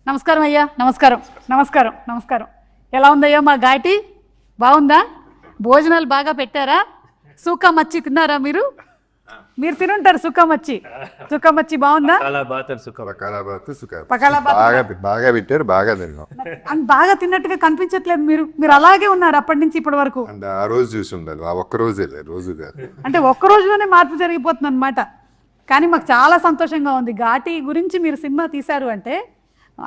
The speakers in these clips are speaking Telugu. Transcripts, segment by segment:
నమస్కారం అయ్యా. నమస్కారం నమస్కారం నమస్కారం. ఎలా ఉందయ్యా మా ఘాటి? బాగుందా? భోజనాలు బాగా పెట్టారా? సూకా మచ్చి తిన్నారా మీరు? మీరు తినుంటారు సుక్క మచ్చి. సుక్క మచ్చి బాగుందా? బాగా పెట్టారు, బాగా తిన్నాం. బాగా తిన్నట్టుగా కనిపించట్లేదు. మీరు అలాగే ఉన్నారు అప్పటి నుంచి ఇప్పటి వరకు. ఆ రోజు చూసి ఉండాలి, ఆ ఒక్క రోజే రోజు కాదు. అంటే ఒక్క రోజులోనే మార్పు జరిగిపోతుంది అనమాట. కానీ మాకు చాలా సంతోషంగా ఉంది. ఘాటి గురించి మీరు సినిమా తీశారు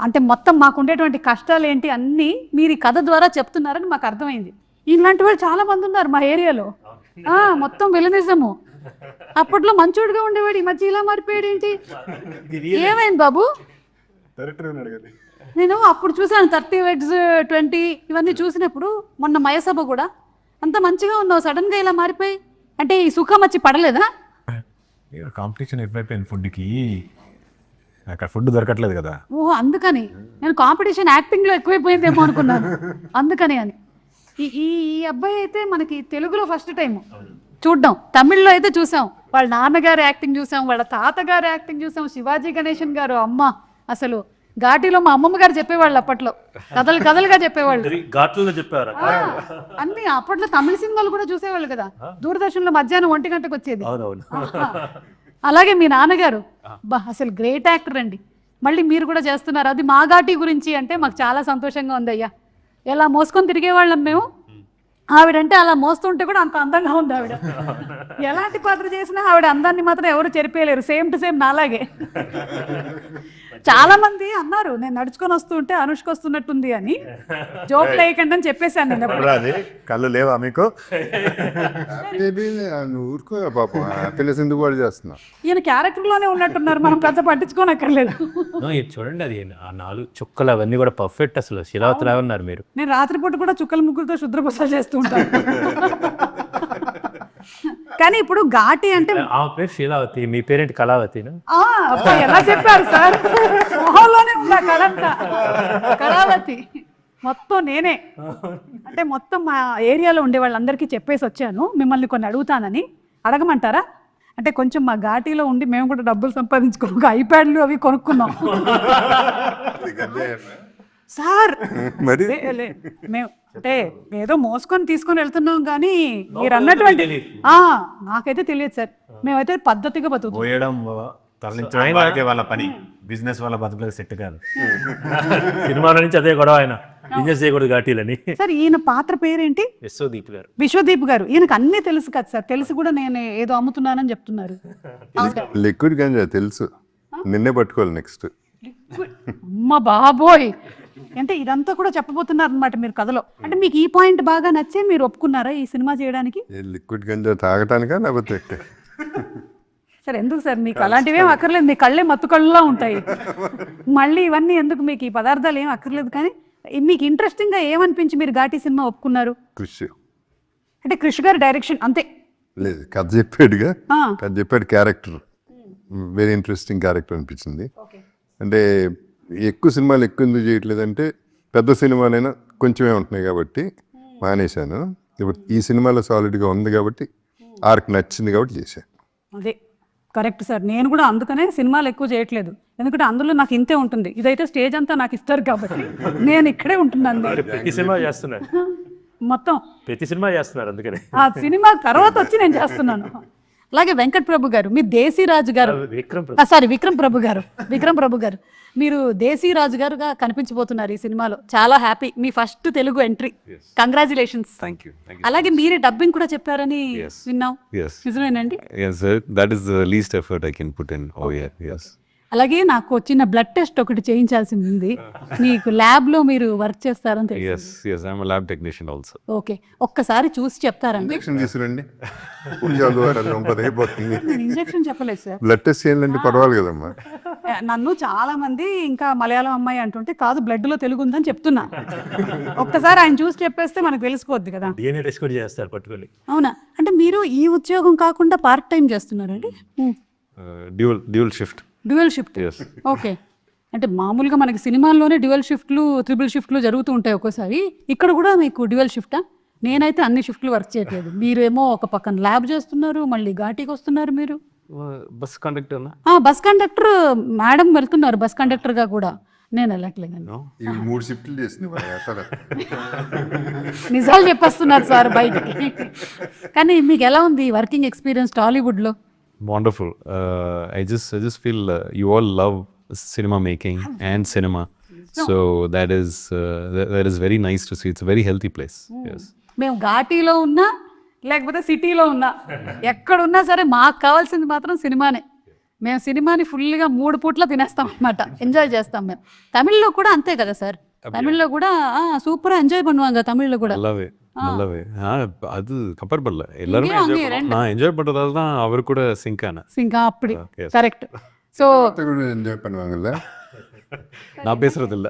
అంటే మొత్తం మాకు ఉండేటువంటి కష్టాలు ఏంటి అన్నీ మీరు ఈ కథ ద్వారా చెప్తున్నారని మాకు అర్థమైంది. ఇలాంటి వాళ్ళు చాలా మంది ఉన్నారు మా ఏరియాలో. మొత్తం విలనిజము. అప్పట్లో మంచోడుగా ఉండేవాడు, ఈ మధ్య ఇలా మారిపోయాడు ఏంటి? ఏమైంది బాబు? నేను అప్పుడు చూసాను 30 Weddings 20 ఇవన్నీ చూసినప్పుడు. మొన్న మయసభ కూడా అంత మంచిగా ఉన్నావు, సడన్గా ఇలా మారిపోయి. అంటే ఈ సుఖం వచ్చి పడలేదా? కాంపిటీషన్ ఎక్కువైపోయింది ఫుడ్కి, అక్కడ ఫుడ్ దొరకట్లేదు కదా. ఓహో, అందుకని నేను కాంపిటీషన్ యాక్టింగ్లో ఎక్కువైపోయిందేమో అనుకున్నాను. అందుకని అని ఈ అబ్బాయి అయితే మనకి తెలుగులో ఫస్ట్ టైం చూడ్డం. తమిళ్లో అయితే చూసాం, వాళ్ళ నాన్నగారు యాక్టింగ్ చూసాం, వాళ్ళ తాతగారు యాక్టింగ్ చూసాం, శివాజీ గణేశన్ గారు. అమ్మ అసలు ఘాటీలో మా అమ్మమ్మ గారు చెప్పేవాళ్ళు అప్పట్లో, కథలుగా చెప్పేవాళ్ళు. అన్ని అప్పట్లో తమిళ సినిమాలు కూడా చూసేవాళ్ళు కదా, దూరదర్శన్లో మధ్యాహ్నం 1 గంటకు వచ్చేది. అలాగే మీ నాన్నగారు అసలు గ్రేట్ యాక్టర్ అండి. మళ్ళీ మీరు కూడా చేస్తున్నారు, అది మా ఘాటీ గురించి అంటే మాకు చాలా సంతోషంగా ఉంది అయ్యా. ఎలా మోసుకొని తిరిగేవాళ్ళం మేము. ఆవిడంటే అలా మోస్తుంటే కూడా అంత అందంగా ఉంది ఆవిడ. ఎలాంటి పాత్ర చేసినా ఆవిడ అందాన్ని మాత్రం ఎవరు చెరిపేయలేరు. సేమ్ టు సేమ్ నాలాగే. చాలా మంది అన్నారు నేను నడుచుకొని వస్తుంటే అనుష్క వస్తున్నట్టుంది అని. జోక్ లేకుండా అని చెప్పేశాను నేను. కళ్ళు లేవా మీకు? ఊరుకో పాపం, హ్యాపీనెస్ ఎందుకు వాడు చేస్తున్నా. ఈయన క్యారెక్టర్ లోనే ఉన్నట్టున్నారు, మనం పెద్ద పట్టించుకోనక్కర్లేదు. చూడండి, అది ఆ 4 చుక్కలు అవన్నీ కూడా పర్ఫెక్ట్. అసలు శిలావతిలా ఉన్నారు మీరు. నేను రాత్రిపూట కూడా చుక్కల ముగ్గులతో శుద్రప్రసాద్ చేస్తూ ఉంటాను. కానీ ఇప్పుడు ఘాటి అంటే ఆ పేరు శీలావతి, మీ పేరేంటి కళావతి? ఎలా చెప్పారు సార్? మొహంలోనే ఉందా కళంతా. కళావతి మొత్తం నేనే. అంటే మొత్తం మా ఏరియాలో ఉండే వాళ్ళందరికీ చెప్పేసి వచ్చాను, మిమ్మల్ని కొన్ని అడుగుతానని. అడగమంటారా? అంటే కొంచెం మా ఘాటీలో ఉండి మేము కూడా డబ్బులు సంపాదించుకో ఐప్యాడ్లు అవి కొనుక్కున్నాం సార్. మేము అంటే ఏదో మోసుకొని తీసుకొని వెళ్తున్నాం కానీ మీరు అన్నటువంటి నాకైతే తెలియదు సార్. మేమైతే పద్ధతిగా పోయడం తరలించడం వాళ్ళ పని, బిజినెస్ వాళ్ళ బతుకులకు సెట్ కాదు. సినిమాల నుంచి అదే గొడవ, ఆయన బిజినెస్ చేయకూడదు ఘాటీలని. సార్ ఈయన పాత్ర పేరేంటి? విశ్వదీప్ గారు. విశ్వదీప్ గారు. ఈయనకు అన్నీ తెలుసు కదా సార్. తెలిసి కూడా నేను ఏదో అమ్ముతున్నానని చెప్తున్నారు. లిక్విడ్ గంజా తెలుసు, నిన్నే పట్టుకోవాలి నెక్స్ట్. అమ్మ బాబోయ్, అంటే ఇదంతా కూడా చెప్పబోతున్నారు అనమాట మీరు కథలో. అంటే మీకు ఈ పాయింట్ బాగా నచ్చే మీరు ఒప్పుకున్నారా ఈ సినిమా చేయడానికి? లిక్విడ్ గంజా తాగటానికా లేకపోతే? సార్ ఎందుకు సార్, మీకు అలాంటివి ఏం అక్కర్లేదు, మీ కళ్ళే మత్తు కళ్ళులా ఉంటాయి. మళ్ళీ ఇవన్నీ ఎందుకు, మీకు ఈ పదార్థాలు ఏం అక్కర్లేదు. కానీ మీకు ఇంట్రెస్టింగ్గా ఏమనిపించి మీరు ఘాటీ సినిమా ఒప్పుకున్నారు? కృషి అంటే కృషి గారి డైరెక్షన్ అంతే లేదు, కథ చెప్పాడుగా, కథ చెప్పాడు. క్యారెక్టర్ వెరీ ఇంట్రెస్టింగ్ క్యారెక్టర్ అనిపించింది. అంటే ఎక్కువ సినిమాలు ఎక్కువ ఎందుకు చేయట్లేదంటే పెద్ద సినిమాలైనా కొంచెమే ఉంటున్నాయి కాబట్టి మానేశాను. ఇప్పుడు ఈ సినిమాలో సాలిడ్గా ఉంది కాబట్టి ఆర్క్ నచ్చింది కాబట్టి చేశాను. అదే కరెక్ట్ సార్. నేను కూడా అందుకనే సినిమాలు ఎక్కువ చేయట్లేదు, ఎందుకంటే అందులో నాకు ఇంతే ఉంటుంది. ఇదైతే స్టేజ్ అంతా నాకు ఇస్తారు కాబట్టి నేను ఇక్కడే ఉంటున్నాను. ప్రతి సినిమా చేస్తున్నారు, మొత్తం ప్రతి సినిమా చేస్తున్నారు. అందుకని ఆ సినిమా తర్వాత వచ్చి నేను చేస్తున్నాను. అలాగే వెంకట్ ప్రభు గారు, మీరు దేశీరాజు గారు, విక్రమ్ ప్రభు గారు మీరు దేశీరాజు గారుగా కనిపించబోతున్నారు ఈ సినిమాలో. చాలా హ్యాపీ, మీ ఫస్ట్ తెలుగు ఎంట్రీ. కంగ్రాచులేషన్స్. అలాగే మీరే డబ్బింగ్ కూడా చెప్పారని విన్నాం, నిజమేనండి? That is the least effort I can put in. Oh yeah, yes. అలాగే నాకు చిన్న బ్లడ్ టెస్ట్ ఒకటి చేయించాల్సింది ఉంది. మీకు ల్యాబ్ లో మీరు వర్క్ చేస్తారని తెలుసు. Yes, I'm a lab technician also. Okay, ఒక్కసారి చూసి చెప్తారండి. తీసుకురండి, ఇంజెక్షన్ చెప్పలేదు సార్, బ్లడ్ టెస్ట్ చేయాలంటే పర్వాలి కదమ్మా. నన్ను చాలా మంది ఇంకా మలయాళం అమ్మాయి అంటుంటే కాదు బ్లడ్ లో తెలుగు ఉందని చెప్తున్నా. ఒక్కసారి ఆయన చూసి చెప్పేస్తే మనకు తెలిసిపోద్ది కదా. DNA టెస్ట్ కూడా చేస్తారు పట్టుకొని. అవునా? అంటే మీరు ఈ ఉద్యోగం కాకుండా పార్ట్ టైం చేస్తున్నారండి? Dual shift. Dual shift. Okay, అంటే మామూలుగా మనకి సినిమాల్లోనే డ్యూయల్ షిఫ్ట్లు, ట్రిపుల్ షిఫ్ట్లు జరుగుతూ ఉంటాయి ఒక్కోసారి. ఇక్కడ కూడా మీకు డ్యూయల్ షిఫ్టా? నేనైతే అన్ని షిఫ్ట్లు వర్క్ చేయట్లేదు. మీరేమో ఒక పక్కన ల్యాబ్ చేస్తున్నారు, మళ్ళీ ఘాటీకి వస్తున్నారు. మీరు bus conductor bus conductor madam వెళ్తున్నారు బస్ కండక్టర్గా కూడా. నేను వెళ్ళట్లేదండి. ఇవి 3 షిఫ్ట్లు చేసింది అసలు. నిజాలు చెప్పేస్తున్నారు సార్ బయటికి. కానీ మీకు ఎలా ఉంది వర్కింగ్ ఎక్స్పీరియన్స్ టాలీవుడ్లో? Wonderful. I just feel you all love cinema making and cinema. So that is very nice to see. It's a very healthy place. Yes. మేము ఘాటీలో ఉన్నా లేకపోతే సిటీలో ఉన్నా ఎక్కడున్నా సరే మాకు కావాల్సింది మాత్రం సినిమానే. మేము సినిమాని ఫుల్గా 3 పూట్ల తినేస్తాం అన్నమాట, ఎంజాయ్ చేస్తాం మేము. తమిళ్లో కూడా అంతే కదా సార్, తమిళ్లో కూడా సూపర్ ఎంజాయ్ பண்ணுவாங்க தமிழ்ல கூட. நல்லாவே அது கம்பேர் எல்லாரும் என்ஜாய் பண்றதால தான் அவர் கூட சிங்க் ஆன సింకా అప్పుడు కరెక్ట్. సో ఎంజాయ్ பண்ணுவாங்கல்ல. நான் பேசுறது இல்ல.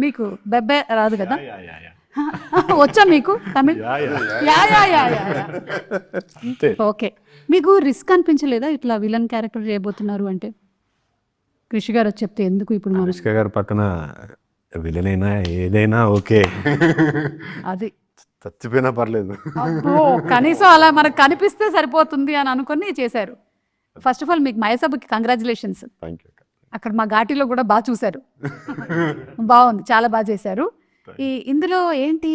మీకు బెబ్బే రాదు కదా? వచ్చా మీకు తమిళ్? యా. ఓకే. మీకు రిస్క్ అనిపించలేదా ఇట్లా విలన్ క్యారెక్టర్ చేయబోతున్నారు అంటే? కృషి గారు చెప్తే ఎందుకు ఇప్పుడు మనం అనుష్క గారు పక్కన విలన్ అయినా ఏదైనా ఓకే, అది చచ్చిపోయినా పర్లేదు. అబ్బో, కనీసం అలా మనకు కనిపిస్తే సరిపోతుంది అని అనుకుని చేశారు. ఫస్ట్ ఆఫ్ ఆల్ మీకు మయసభకి కంగ్రాచులేషన్స్. Thank you. అక్కడ మా ఘాటీలో కూడా బాగా చూశారు, బాగుంది, చాలా బాగా చేశారు. ఇందులో ఏంటి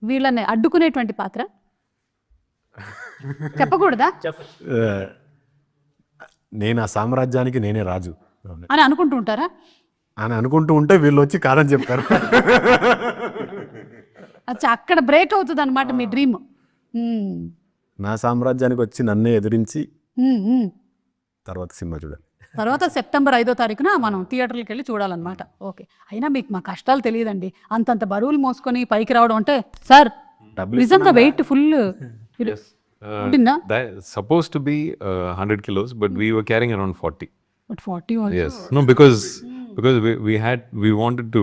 వీళ్ళని అడ్డుకునేటువంటి పాత్ర చెప్పకూడదా నేను ఆ సామ్రాజ్యానికి నేనే రాజు అని అనుకుంటూ ఉంటారా? అని అనుకుంటూ ఉంటే వీళ్ళు వచ్చి కారణం చెప్పారు. అచ్చా, అక్కడ బ్రేక్ అవుతుంది అనమాట మీ డ్రీమ్. నా సామ్రాజ్యానికి వచ్చి నన్నే ఎదిరించి తర్వాత సినిమా చూడాలి. తర్వాత సెప్టెంబర్ 5వ తారీఖున మనం థియేటర్కి వెళ్ళి చూడాలన్నమాట. ఓకే. అయినా మీకు మా కష్టాలు తెలియదండి, అంతంత బరువులు మోసుకొని పైకి రావడం అంటే. సార్ నిజంగా weight full Supposed to be 100 kilos, but we were carrying around 40. But 40 also. Yes. No, because we wanted to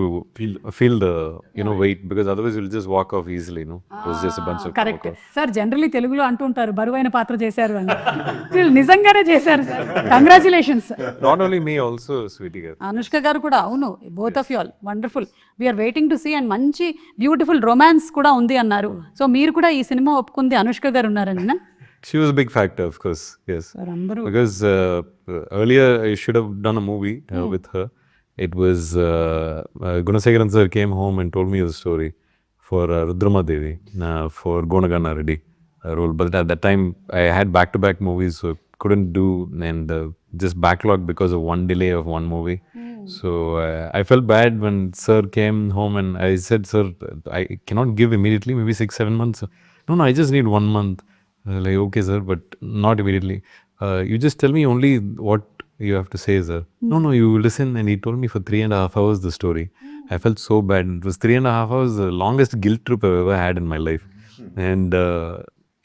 feel the weight, because otherwise we'll just walk off easily. It was just a bunch of correct sir. Generally తెలుగులో అంటూ ఉంటారు బరువైన పాత్ర చేశారు అని. నిజంగానే చేశారు sir, congratulations. Not only me, also Sweetie garu. Anushka గారు కూడా. అవును, both of you all wonderful. We're waiting to see. And మంచి బ్యూటిఫుల్ రొమాన్స్ కూడా ఉంది అన్నారు. సో మీరు కూడా ఈ సినిమా ఒప్పుకుంది అనుష్క గారు ఉన్నారండి? She was a big factor, of course. Yes. Because earlier I should have done a movie with her. It was Gunasegaran sir came home and told me the story for Rudrama Devi for Gonagana Reddy role. But at that time I had back-to-back movies, so couldn't do, and just backlogged because of one delay of one movie. So I felt bad when sir came home and I said, sir, I cannot give immediately, maybe 6-7 months. No, I just need 1 month. Like, okay sir, but not immediately. You just tell me only what you have to say, sir. No, you listen. And he told me for 3.5 hours the story. I felt so bad. It was 3.5 hours, the longest guilt trip I've ever had in my life. And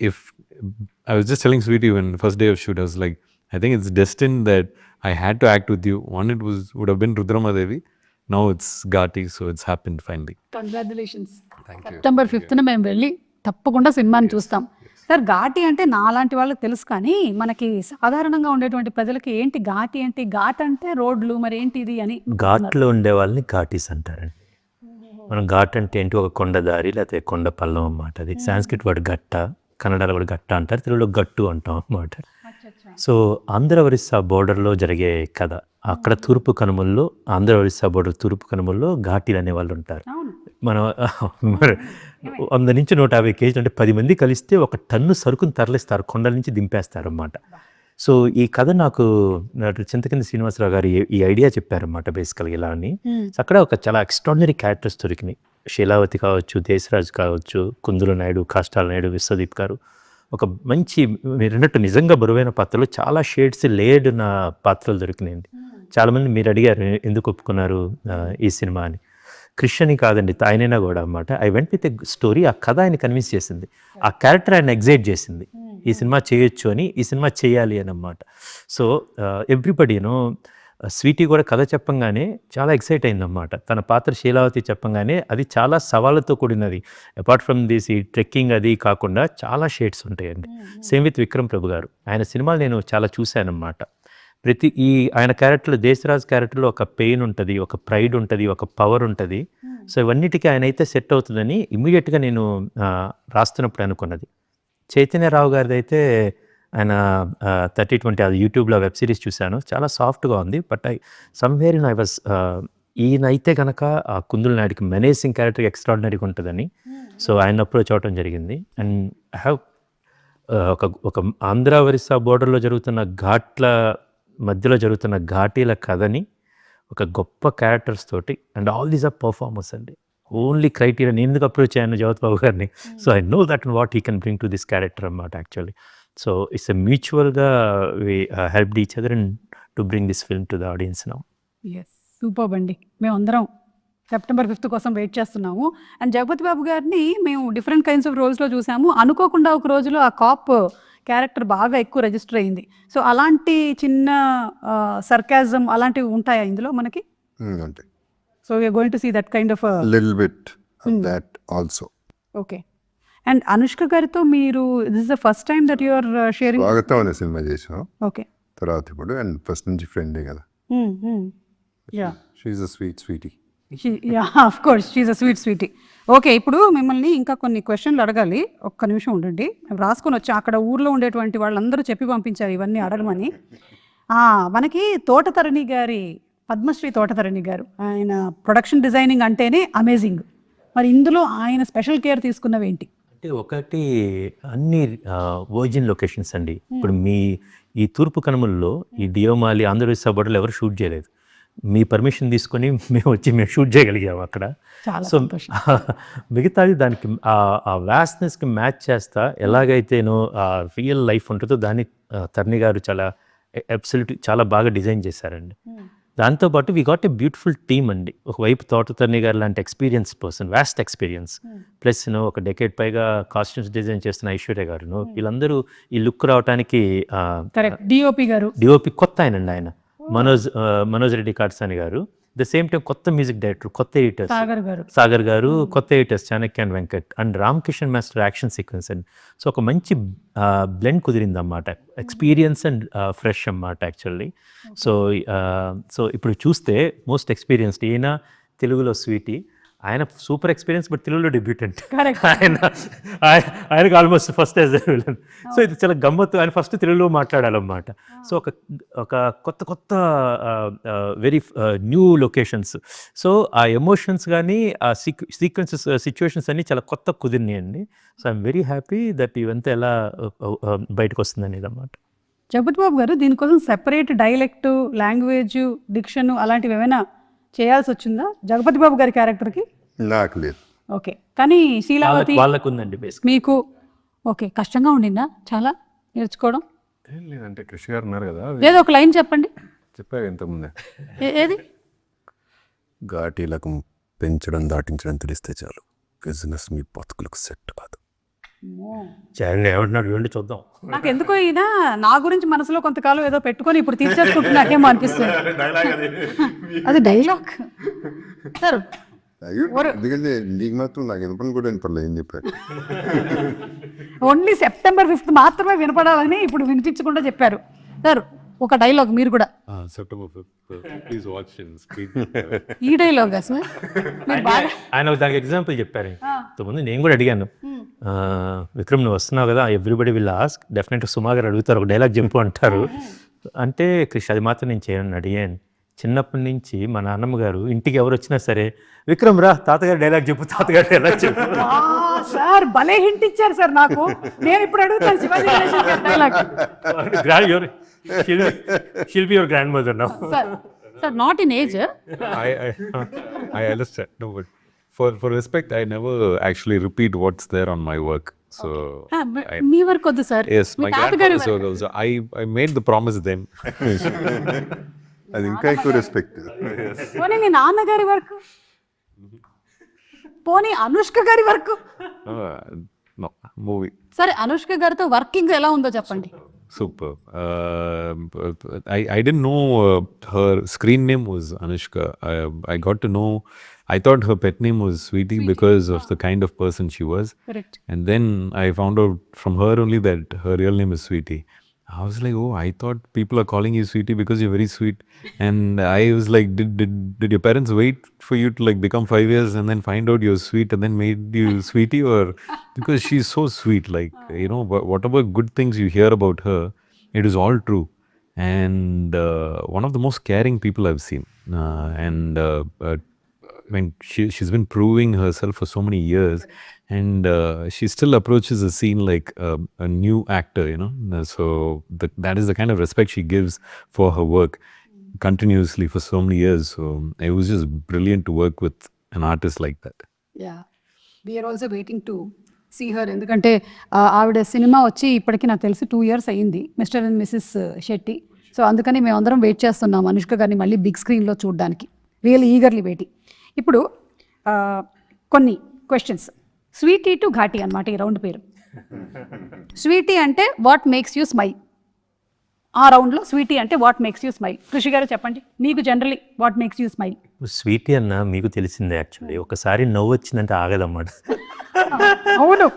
if I was just telling Sweetie when first day of shoot, I was like, I think it's destined that I had to act with you. One, would have been Rudrama Devi. Now it's Ghati, so it's happened finally. Congratulations. September 5th మేము వెళ్ళి తప్పకుండా సినిమాని చూస్తాం. సార్ ఘాటి అంటే నాలాంటి వాళ్ళకి తెలుసు, కానీ మనకి సాధారణంగా ఉండేటువంటి ప్రజలకి ఏంటి ఘాటి అంటే? ఘాట్ అంటే రోడ్లు, మరి ఏంటి ఇది అని. ఘాట్లో ఉండే వాళ్ళని ఘాటీస్ అంటారండి. మనం ఘాట్ అంటే ఏంటి? ఒక కొండ దారి లేకపోతే కొండ పల్లం అన్నమాట. అది సాంస్క్రిట్ వర్డ్ గట్ట, కన్నడలో కూడా గట్ట అంటారు, తెలుగులో గట్టు అంటాం అన్నమాట. సో ఆంధ్ర ఒరిస్సా బోర్డర్లో జరిగే కథ. అక్కడ తూర్పు కనుమల్లో, ఆంధ్ర ఒరిస్సా బోర్డర్ తూర్పు కనుమల్లో ఘాటీలు అనే వాళ్ళు ఉంటారు. మనం 100 నుంచి 150 కేజీలు అంటే 10 మంది కలిస్తే 1 టన్ను సరుకుని తరలిస్తారు, కొండల నుంచి దింపేస్తారు అన్నమాట. సో ఈ కథ నాకు చింతకింది శ్రీనివాసరావు గారు ఈ ఐడియా చెప్పారన్నమాట బేసికల్గా ఇలా అని. అక్కడ ఒక చాలా ఎక్స్ట్రాడినరీ క్యారెక్టర్స్ దొరికినాయి. శీలావతి కావచ్చు, దేశరాజు కావచ్చు, కుందుల నాయుడు, కాష్టాల నాయుడు, విశ్వదీప్ గారు. ఒక మంచి మీరు అన్నట్టు నిజంగా బరువైన పాత్రలు, చాలా షేడ్స్ లేయర్డ్ ఉన్న పాత్రలు దొరికినాయండి. చాలామంది మీరు అడిగారు ఎందుకు ఒప్పుకున్నారు ఈ సినిమా అని. క్రిష్ కాదండి, ఆయనైనా కూడా అన్నమాట. I went with a story. ఆ కథ ఆయన కన్విన్స్ చేసింది, ఆ క్యారెక్టర్ ఆయన ఎగ్జైట్ చేసింది, ఈ సినిమా చేయొచ్చు అని, ఈ సినిమా చేయాలి అని అన్నమాట. సో ఎవ్రీబడీను స్వీటీ కూడా కథ చెప్పంగానే చాలా ఎక్సైట్ అయిందన్నమాట. తన పాత్ర శీలావతి చెప్పంగానే అది చాలా సవాళ్ళతో కూడినది. అపార్ట్ ఫ్రమ్ దిస్ ఈ ట్రెక్కింగ్ అది కాకుండా చాలా షేడ్స్ ఉంటాయండి. సేమ్ విత్ విక్రమ్ ప్రభు గారు, ఆయన సినిమాలు నేను చాలా చూశానన్నమాట. ఆయన క్యారెక్టర్లో, దేశరాజ్ క్యారెక్టర్లో ఒక పెయిన్ ఉంటుంది, ఒక ప్రైడ్ ఉంటుంది, ఒక పవర్ ఉంటుంది. సో ఇవన్నిటికీ ఆయన అయితే సెట్ అవుతుందని ఇమీడియట్గా నేను రాస్తున్నప్పుడు అనుకున్నది. చైతన్యరావు గారిది అయితే ఆయన 30-20 అది యూట్యూబ్లో వెబ్ సిరీస్ చూశాను, చాలా సాఫ్ట్గా ఉంది. But somewhere in I was ఈయన అయితే కనుక ఆ కుందుల నాయుడికి మెనేసింగ్ క్యారెక్టర్ ఎక్స్ట్రాడినరీగా ఉంటుందని సో ఆయన అప్రోచ్ అవ్వడం జరిగింది. అండ్ ఐ హ్యావ్ ఒక ఆంధ్ర ఒరిస్సా బోర్డర్లో జరుగుతున్న ఘాట్ల మధ్యలో జరుగుతున్న ఘాటీల కథని ఒక గొప్ప క్యారెక్టర్స్ తోటి and all these are performers అండి. ఓన్లీ క్రైటీరియా నేను ఎందుకు అప్రోచ్ అయ్యాను జగత్ బాబు గారిని, so I know that and what he can bring to this character అన్నమాట యాక్చువల్లీ. సో ఇట్స్ ఎ మ్యూచువల్గా we helped each other and to bring this film to the audience now. Yes, super అండి. మేమందరం సెప్టెంబర్ 5th కోసం వెయిట్ చేస్తున్నాము. అండ్ జగపతి బాబు గారిని మేము డిఫరెంట్ కైండ్స్ ఆఫ్ రోల్స్లో చూసాము. అనుకోకుండా ఒక రోజులో ఆ కాప్ క్యారెక్టర్ బాగా ఎక్కువ రిజిస్టర్ అయింది. సో అలాంటి చిన్న సర్కాజం అలాంటివి ఉంటాయా ఇందులో మనకి? అంటే so we're going to see that kind of little bit that also. Okay. And Anushka గారితో మీరు this is the first time that you are sharing? Swagatam అనే సినిమా చేసాం ఓకే. తర్వాత ఇప్పుడు అండ్ ఫస్ట్ నుంచి ఫ్రెండే కదా. Yeah, she's a sweetie. Yeah, of course she's a sweetie. Okay, ఇప్పుడు మిమ్మల్ని ఇంకా కొన్ని క్వశ్చన్లు అడగాలి. ఒక్క నిమిషం ఉండండి, రాసుకొని వచ్చి అక్కడ ఊర్లో ఉండేటువంటి వాళ్ళందరూ చెప్పి పంపించారు ఇవన్నీ అడగమని. మనకి తోటతరణి గారి, పద్మశ్రీ తోటతరణి గారు, ఆయన ప్రొడక్షన్ డిజైనింగ్ అంటేనే అమేజింగ్. మరి ఇందులో ఆయన స్పెషల్ కేర్ తీసుకున్నవి ఏంటి? అంటే ఒకటి అన్ని వర్జిన్ లొకేషన్స్ అండి. ఇప్పుడు మీ ఈ తూర్పు కనుమల్లో ఈ డియోమాలి ఆంధ్రప్రదేశ్ బోర్డర్లో ఎవరు షూట్ చేయలేదు. మీ పర్మిషన్ తీసుకొని మేము షూట్ చేయగలిగాము అక్కడ. సో మిగతాది దానికి ఆ వ్యాస్నెస్కి మ్యాచ్ చేస్తా ఎలాగైతేనో ఆ రియల్ లైఫ్ ఉంటుందో దాన్ని తరణి గారు చాలా బాగా డిజైన్ చేశారండి. దాంతోపాటు we got a beautiful team అండి. ఒకవైపు తోటతరణి గారు లాంటి experience person, vast experience, plus ఒక డెకేడ్ పైగా కాస్ట్యూమ్స్ డిజైన్ చేస్తున్న ఐశ్వర్య గారు, వీళ్ళందరూ ఈ లుక్ రావడానికి డిఓపి కొత్త ఆయన మనోజ్ రెడ్డి కాట్సాని గారు, ద సేమ్ టైం కొత్త మ్యూజిక్ డైరెక్టర్, కొత్త ఎడిటర్స్ సాగర్ గారు, కొత్త editors Chanakya and Venkat and Ram Kishan master action sequence and so ఒక మంచి బ్లెండ్ కుదిరింది అన్నమాట. ఎక్స్పీరియన్స్ అండ్ ఫ్రెష్ అన్నమాట యాక్చువల్లీ. సో ఇప్పుడు చూస్తే మోస్ట్ ఎక్స్పీరియన్స్డ్ ఈయన, తెలుగులో స్వీటీ, ఆయన సూపర్ ఎక్స్పీరియన్స్ బట్ తెలుగులో డెబ్యూటెంట్. ఆయనకు almost first as a villain. So ఇది చాలా గమ్మత్తు. ఆయన ఫస్ట్ తెలుగులో మాట్లాడాలన్నమాట. సో ఒక కొత్త వెరీ న్యూ లొకేషన్స్. సో ఆ ఎమోషన్స్ కానీ ఆ సీక్వెన్సెస్ సిచ్యువేషన్స్ అన్నీ చాలా కొత్త కుదిరినాయి అండి. So I'm very happy that ఇవంతా ఎలా బయటకు వస్తుంది అనేది అన్నమాట. జగపతి బాబు గారు, దీనికోసం సెపరేట్ డైలెక్ట్, లాంగ్వేజ్, డిక్షన్ అలాంటివి ఏమైనా చేయాల్సి వచ్చిందా జగపతి బాబు గారి క్యారెక్టర్కి? నాకు లేదు. ఓకే, కానీ శీలావతి వాళ్ళకు ఉందండి బేసిక్. మీకు ఓకే, కష్టంగా ఉండిందా చాలా నేర్చుకోవడం? ఏం లేదంటే కృషి గారు ఉన్నారు కదా, ఏదో ఒక లైన్ చెప్పండి. చెప్పారు ఇంతకుముందే, ఏది? ఘాటీలకు పెంచడం దాటించడం తెలిస్తే చాలు, బిజినెస్ మీ బతుకులకు సెట్ కాదు. ఏమంటున్నాడు చూడండి, చూద్దాం. నాకు ఎందుకో ఈయన నా గురించి మనసులో కొంతకాలం ఏదో పెట్టుకొని ఇప్పుడు తీర్చేసుకుంటున్నాకేమో అనిపిస్తుంది. అది డైలాగ్ సార్. ఎందుకంటే నీకు మాత్రం నాకు వినపని కూడా వినపడలేదు ఏం చెప్పారు. ఓన్లీ సెప్టెంబర్ 5th మాత్రమే వినపడాలని ఇప్పుడు వినిపించకుండా చెప్పారు సార్. ఒక డైలాగ్ మీరు కూడా. September 5th please watch in screen. ఈ డైలాగా సార్? ఆయన దానికి ఎగ్జాంపుల్ చెప్పారు. ఇంతకుముందు నేను కూడా అడిగాను, విక్రమ్ నువ్వు వస్తున్నావు కదా, ఎవ్రీబడి విల్ ఆస్క్, డెఫినెట్గా సుమా గారు అడుగుతారు, ఒక డైలాగ్ చెప్పు అంటారు. అంటే కృష్ణ అది మాత్రం నేను చేయను అడిగాను. చిన్నప్పటి నుంచి మా నాన్నమ్మ గారు ఇంటికి ఎవరు వచ్చినా సరే, విక్రమ్ రా తాతగారు డైలాగ్ చెప్పు, తాతగారు డైలాగ్ చెప్పు. సార్ భలే హింట్ ఇచ్చారు సార్ నాకు. నేను ఇప్పుడు అడుగుతాను శివాజీ గణేశన్ గారి dialogue. She'll be your grandmother now. Sir, not in age. I understand. No, but for respect, I never actually repeat what's there on my work. So me work వద్దు sir. yes, my grandfather's work also. I made the promise then. అది ఇంకా ఎక్కువ రెస్పెక్ట్. పోనీ మీ నాన్నగారి వర్క్, పోనీ అనుష్క గారి వర్క్. No, movie. సరే, అనుష్క గారితో వర్కింగ్ ఎలా ఉందో చెప్పండి. Super. I didn't know her screen name was Anushka. I got to know, I thought her pet name was Sweetie because of the kind of person she was. Correct. And then I found out from her only that her real name is Sweetie. I was like, oh, I thought people are calling you sweetie because you're very sweet. And I was like, did your parents wait for you to like become 5 years and then find out you're sweet and then made you sweetie? Or because she's so sweet, like, you know, whatever good things you hear about her, it is all true. And one of the most caring people I've seen. I mean, she's been proving herself for so many years, and she still approaches the scene like a new actor, you know. So that is the kind of respect she gives for her work continuously for so many years. So it was just brilliant to work with an artist like that. Yeah we're also waiting to see her. ఎందుకంటే ఆవిడ సినిమా వచ్చి ఇప్పటికి నాకు తెలిసి 2 years అయ్యింది, Mr and Mrs Shetty. So అందుకని మేము అందరం వెయిట్ చేస్తున్నాం అనుష్క గారిని మళ్ళీ బిగ్ స్క్రీన్లో చూడడానికి. Really eagerly waiting. ఇప్పుడు కొన్ని క్వశ్చన్స్. స్వీటీ టు ఘాటీ అనమాట ఈ రౌండ్ పేరు. స్వీటీ అంటే వాట్ మేక్స్ యూ స్మైల్. ఆ రౌండ్లో స్వీటీ అంటే వాట్ మేక్స్ యూ స్మైల్. కృషి గారు చెప్పండి, మీకు generally what makes you smile. Sweetie అన్న మీకు తెలిసిందే యాక్చువల్లీ, ఒకసారి నవ్వు వచ్చిందంటే ఆగదన్నమాట. అవును,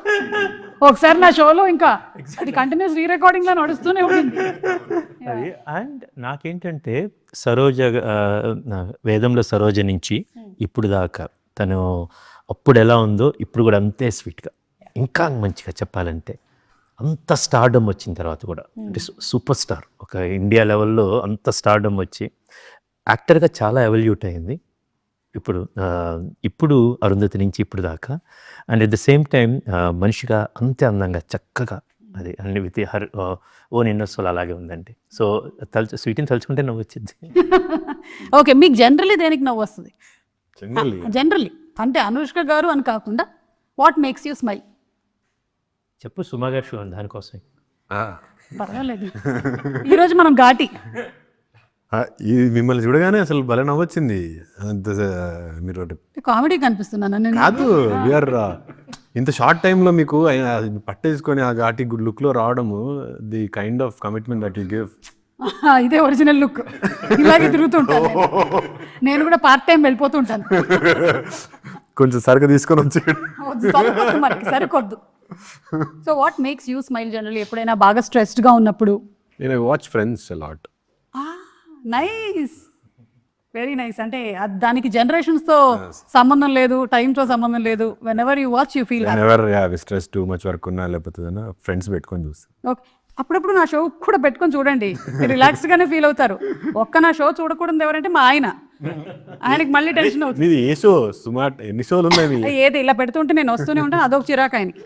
ఒకసారి నా షోలో ఇంకా అది కంటిన్యూస్ రీ రికార్డింగ్లో నడుస్తూనే ఉంటుంది. అండ్ నాకేంటంటే సరోజ, వేదంలో సరోజ నుంచి ఇప్పుడు దాకా తను అప్పుడు ఎలా ఉందో ఇప్పుడు కూడా అంతే స్వీట్గా, ఇంకా మంచిగా చెప్పాలంటే అంత స్టార్డమ్ వచ్చిన తర్వాత కూడా, అంటే సూపర్ స్టార్, ఒక ఇండియా లెవెల్లో అంత స్టార్డమ్ వచ్చి యాక్టర్గా చాలా ఎవల్యూట్ అయింది ఇప్పుడు అరుంధతి నుంచి ఇప్పుడు దాకా. And at the same time మనిషిగా అంతే అందంగా చక్కగా అది అన్ని విత్ హర్ ఓన్ ఇన్నర్సోల్ అలాగే ఉందండి. సో స్వీట్ని తలుచుకుంటే నవ్వు వచ్చింది. ఓకే, మీకు జనరల్లీ దేనికి నవ్వు వస్తుంది? జనరల్లీ అంటే అనుష్క గారు అని కాకుండా వాట్ మేక్స్ యూ స్మైల్. చెప్పు సుమా గారు షో దానికోసం. పర్వాలేదు, ఈరోజు మనం ఘాటి. ఇది మిమ్మల్ని చూడగానే అసలు భలే నవ్వొచ్చింది. అంత మీరు కామెడీ కనిపిస్తున్నాను నేను. కాదు, వీఆర్ ఇంత షార్ట్ టైంలో మీకు పట్టేసుకొని ఆ ఘాటి గుడ్ లుక్లో రావడము, the kind of commitment that you give. ఇదే ఒరిజినల్ లుక్. ఇలాగే తిరుగుతుంటాను నేను కూడా, పార్ట్ టైం వెళ్ళిపోతుంటాను. కొంచెం సరుకు తీసుకొని వచ్చి మనకి సరికొద్దు. So what makes you smile generally ఎప్పుడైనా బాగా స్ట్రెస్డ్గా ఉన్నప్పుడు? నేను watch friends a lot. Nice, very nice. అంటే దానికి జనరేషన్స్తో సంబంధం లేదు, టైంతో సంబంధం లేదు. Whenever you watch you feel stress too much work ఉన్నా లేకపోతే ఫ్రెండ్స్ పెట్టుకొని చూస్తాను. ఓకే, అప్పుడప్పుడు నా షో కూడా పెట్టుకొని చూడండి, రిలాక్స్డ్గానే ఫీల్ అవుతారు. ఒక్క నా షో చూడకూడదు ఎవరంటే మా ఆయనకి మళ్ళీ టెన్షన్ అవుతుంది. ఇది ఏ షో సుమార్ ఎన్ని షోలు ఉన్నాయి? ఏది ఇలా పెడుతుంటే నేను వస్తూనే ఉంటాను, అదొక చిరాకు ఆయనకి.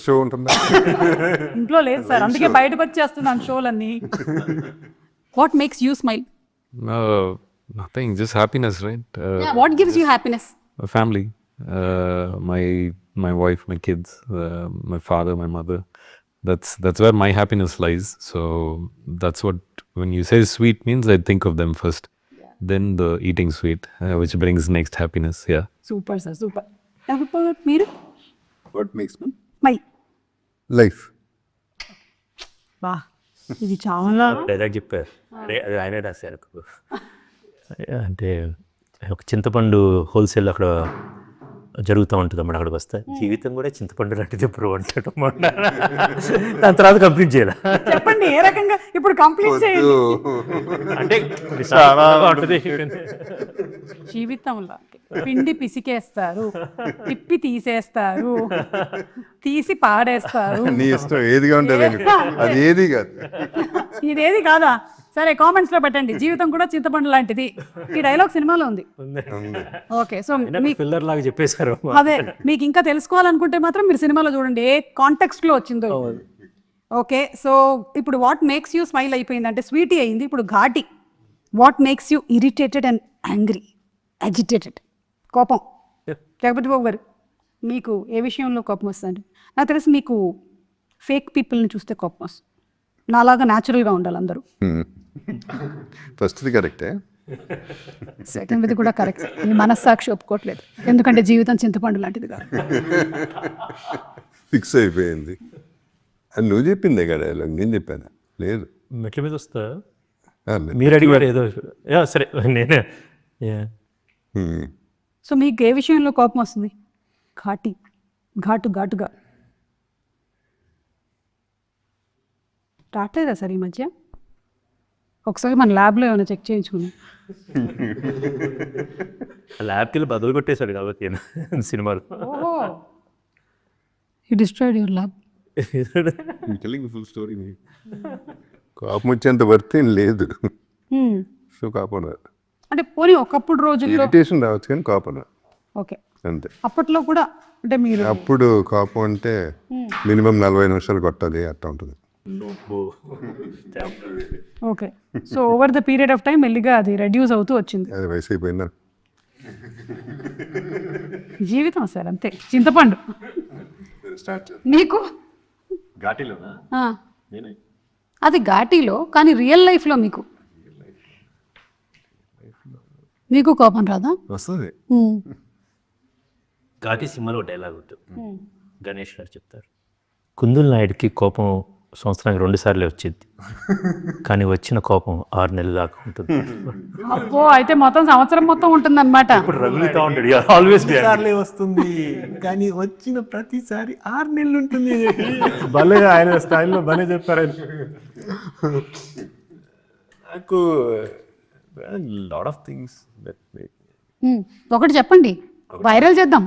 షో ఉంటుందా? ఇంట్లో లేదు సార్, అందుకే బయటకు వచ్చేస్తున్నాను షోలన్నీ. What makes you smile? Nothing, just happiness, right? What gives you happiness? Family, my wife, my kids, my father, my mother. That's where my happiness lies. So that's what, when you say sweet means, I think of them first. Then the eating sweet, which brings next happiness. Yeah. Super sir, super. మీరు వాట్ మేక్స్ స్మైల్? లైఫ్. వా, ఇది చాలా డైలాగ్ చెప్పారు, అది ఆయనే రాశారు. అంటే ఒక చింతపండు హోల్సేల్ అక్కడ జరుగుతూ ఉంటుంది అన్నమాట. అక్కడికి వస్తే జీవితం కూడా చింతపండు లాంటిది ఎప్పుడు అంటాడు. దాని తర్వాత కంప్లీట్ చేయాలి. చెప్పండి ఏ రకంగా ఇప్పుడు కంప్లీట్ చేయండి. అంటే జీవితంలో పిండి పిసికేస్తారు, తిప్పి తీసేస్తారు, తీసి పాడేస్తారు. నీ ఇష్టం ఏదిగా ఉంటుంది, అది ఏది కాదు. ఇదేది కాదా? సరే, కామెంట్స్ లో పెట్టండి. జీవితం కూడా చింతపండు లాంటిది. ఈ డైలాగ్ సినిమాలో ఉంది. ఓకే, సో పిల్లర్ లాగా చెప్పేశారు. అదే, మీకు ఇంకా తెలుసుకోవాలనుకుంటే మాత్రం మీరు సినిమాలో చూడండి ఏ కాంటెక్స్ట్ లో వచ్చిందో. ఓకే, సో ఇప్పుడు వాట్ మేక్స్ యూ స్మైల్ అయిపోయింది, అంటే స్వీటీ అయింది. ఇప్పుడు ఘాటి. What makes you irritated and angry, agitated, కోపం. లేకపోతే బాబు గారు, మీకు ఏ విషయంలో కోపం వస్తుంది? నాకు తెలిసి మీకు ఫేక్ పీపుల్ని చూస్తే కోపం వస్తుంది. నాలాగా న్యాచురల్గా ఉండాలి అందరూ. ఫస్ట్ది కరెక్టే, సెకండ్ది కూడా కరెక్ట్. మీ మనస్సాక్షి ఒప్పుకోవట్లేదు, ఎందుకంటే జీవితం చింతపండు లాంటిది కాదు. ఫిక్స్ అయిపోయింది. అది నువ్వు చెప్పిందే కదా డైలాగ్, నేను చెప్పాను లేదు. మెట్ల మీద వస్తా మీరు అడిగారు ఏదో. సరే, నేనే. సో మీకు ఏ విషయంలో కోపం వస్తుంది? ఘాటుగా. రావట్లేదా సార్ ఈ మధ్య? ఒకసారి మన ల్యాబ్లో ఏమైనా చెక్ చేయించుకున్నాం. ల్యాబ్కి వెళ్ళి బదులు కొట్టేశాడు కాబట్టి సినిమాలు. ఓహో, you destroyed your lab. Telling full story. కోపం వచ్చేంత వర్త్ ఏం లేదు. సో కోపం రాదు. అంటే పోనీ ఒకప్పుడు రోజుల్లో ఇరిటేషన్ రావచ్చు కానీ కోపం రాదు ఓకే. అంతే. అప్పట్లో కూడా అంటే మీరు అప్పుడు కోపం అంటే మినిమం 40 నిమిషాలు కొట్టాలి అట్లా ఉంటుంది. Okay. So over the period of time మెల్లిగా అది రెడ్యూస్ అవుతూ వచ్చింది. అది వయసు అయిపోయిందా? జీవితం సార్ అంతే, చింతపండు. నీకు ఘాటీలోనా? ఆ. అది ఘాటీలో, కానీ రియల్ లైఫ్లో మీకు కోపం రాదా? వస్తుంది. ఘాటీ సినిమాలో డైలాగ్ ఉంటుంది, గణేష్ గారు చెప్తారు, కుందుల్ నాయుడికి కోపం సంవత్సరానికి 2 సార్లే వచ్చింది, కానీ వచ్చిన కోపం 6 నెలల దాకా ఉంటుంది. అబ్బో, అయితే మొత్తం సంవత్సరం మొత్తం ఉంటుంది అనమాట. రగులుతా ఉంటాడు ఆల్వేస్. సార్లే వస్తుంది కానీ వచ్చిన ప్రతిసారి 6 నెలలు ఉంటుంది. భలే ఆయన స్టైల్లో భలే చెప్పారు. నాకు లాట్ ఆఫ్ థింగ్స్ ఒకటి చెప్పండి, వైరల్ చేద్దాం.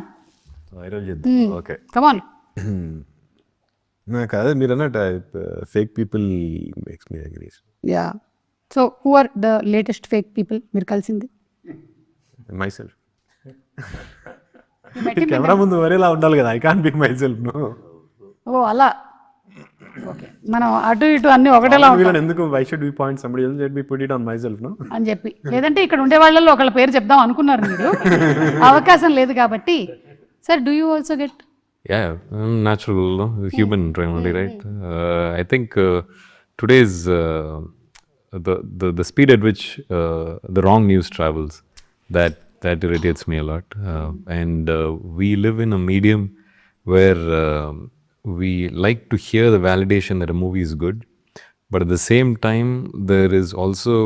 వైరల్ చేద్దాం. Okay, come on. నాకు అదే మీరు అన్నట్టు fake people makes me angry. Yeah. So who are the latest fake people మీరు కలిసింది? Myself. కెమెరా ముందు వరేలా ఉండాలి కదా, I can't be myself. ఓ అలా. ఓకే, మనం అటు ఇటు అన్ని ఒకటేలా ఉంటాం ఎందుకు why should be point somebody else let me put it on myself అని చెప్పి. లేదంటే ఇక్కడ ఉండే వాళ్ళలో ఒకళ్ళ పేరు చెప్దాం అనుకున్నారు మీరు, అవకాశం లేదు కాబట్టి. Sir, do you also get? Yeah, natural, no? Human primarily, right? I think today's the speed at which the wrong news travels, that irritates me a lot. And we live in a medium where we like to hear the validation that a movie is good, but at the same time, there is also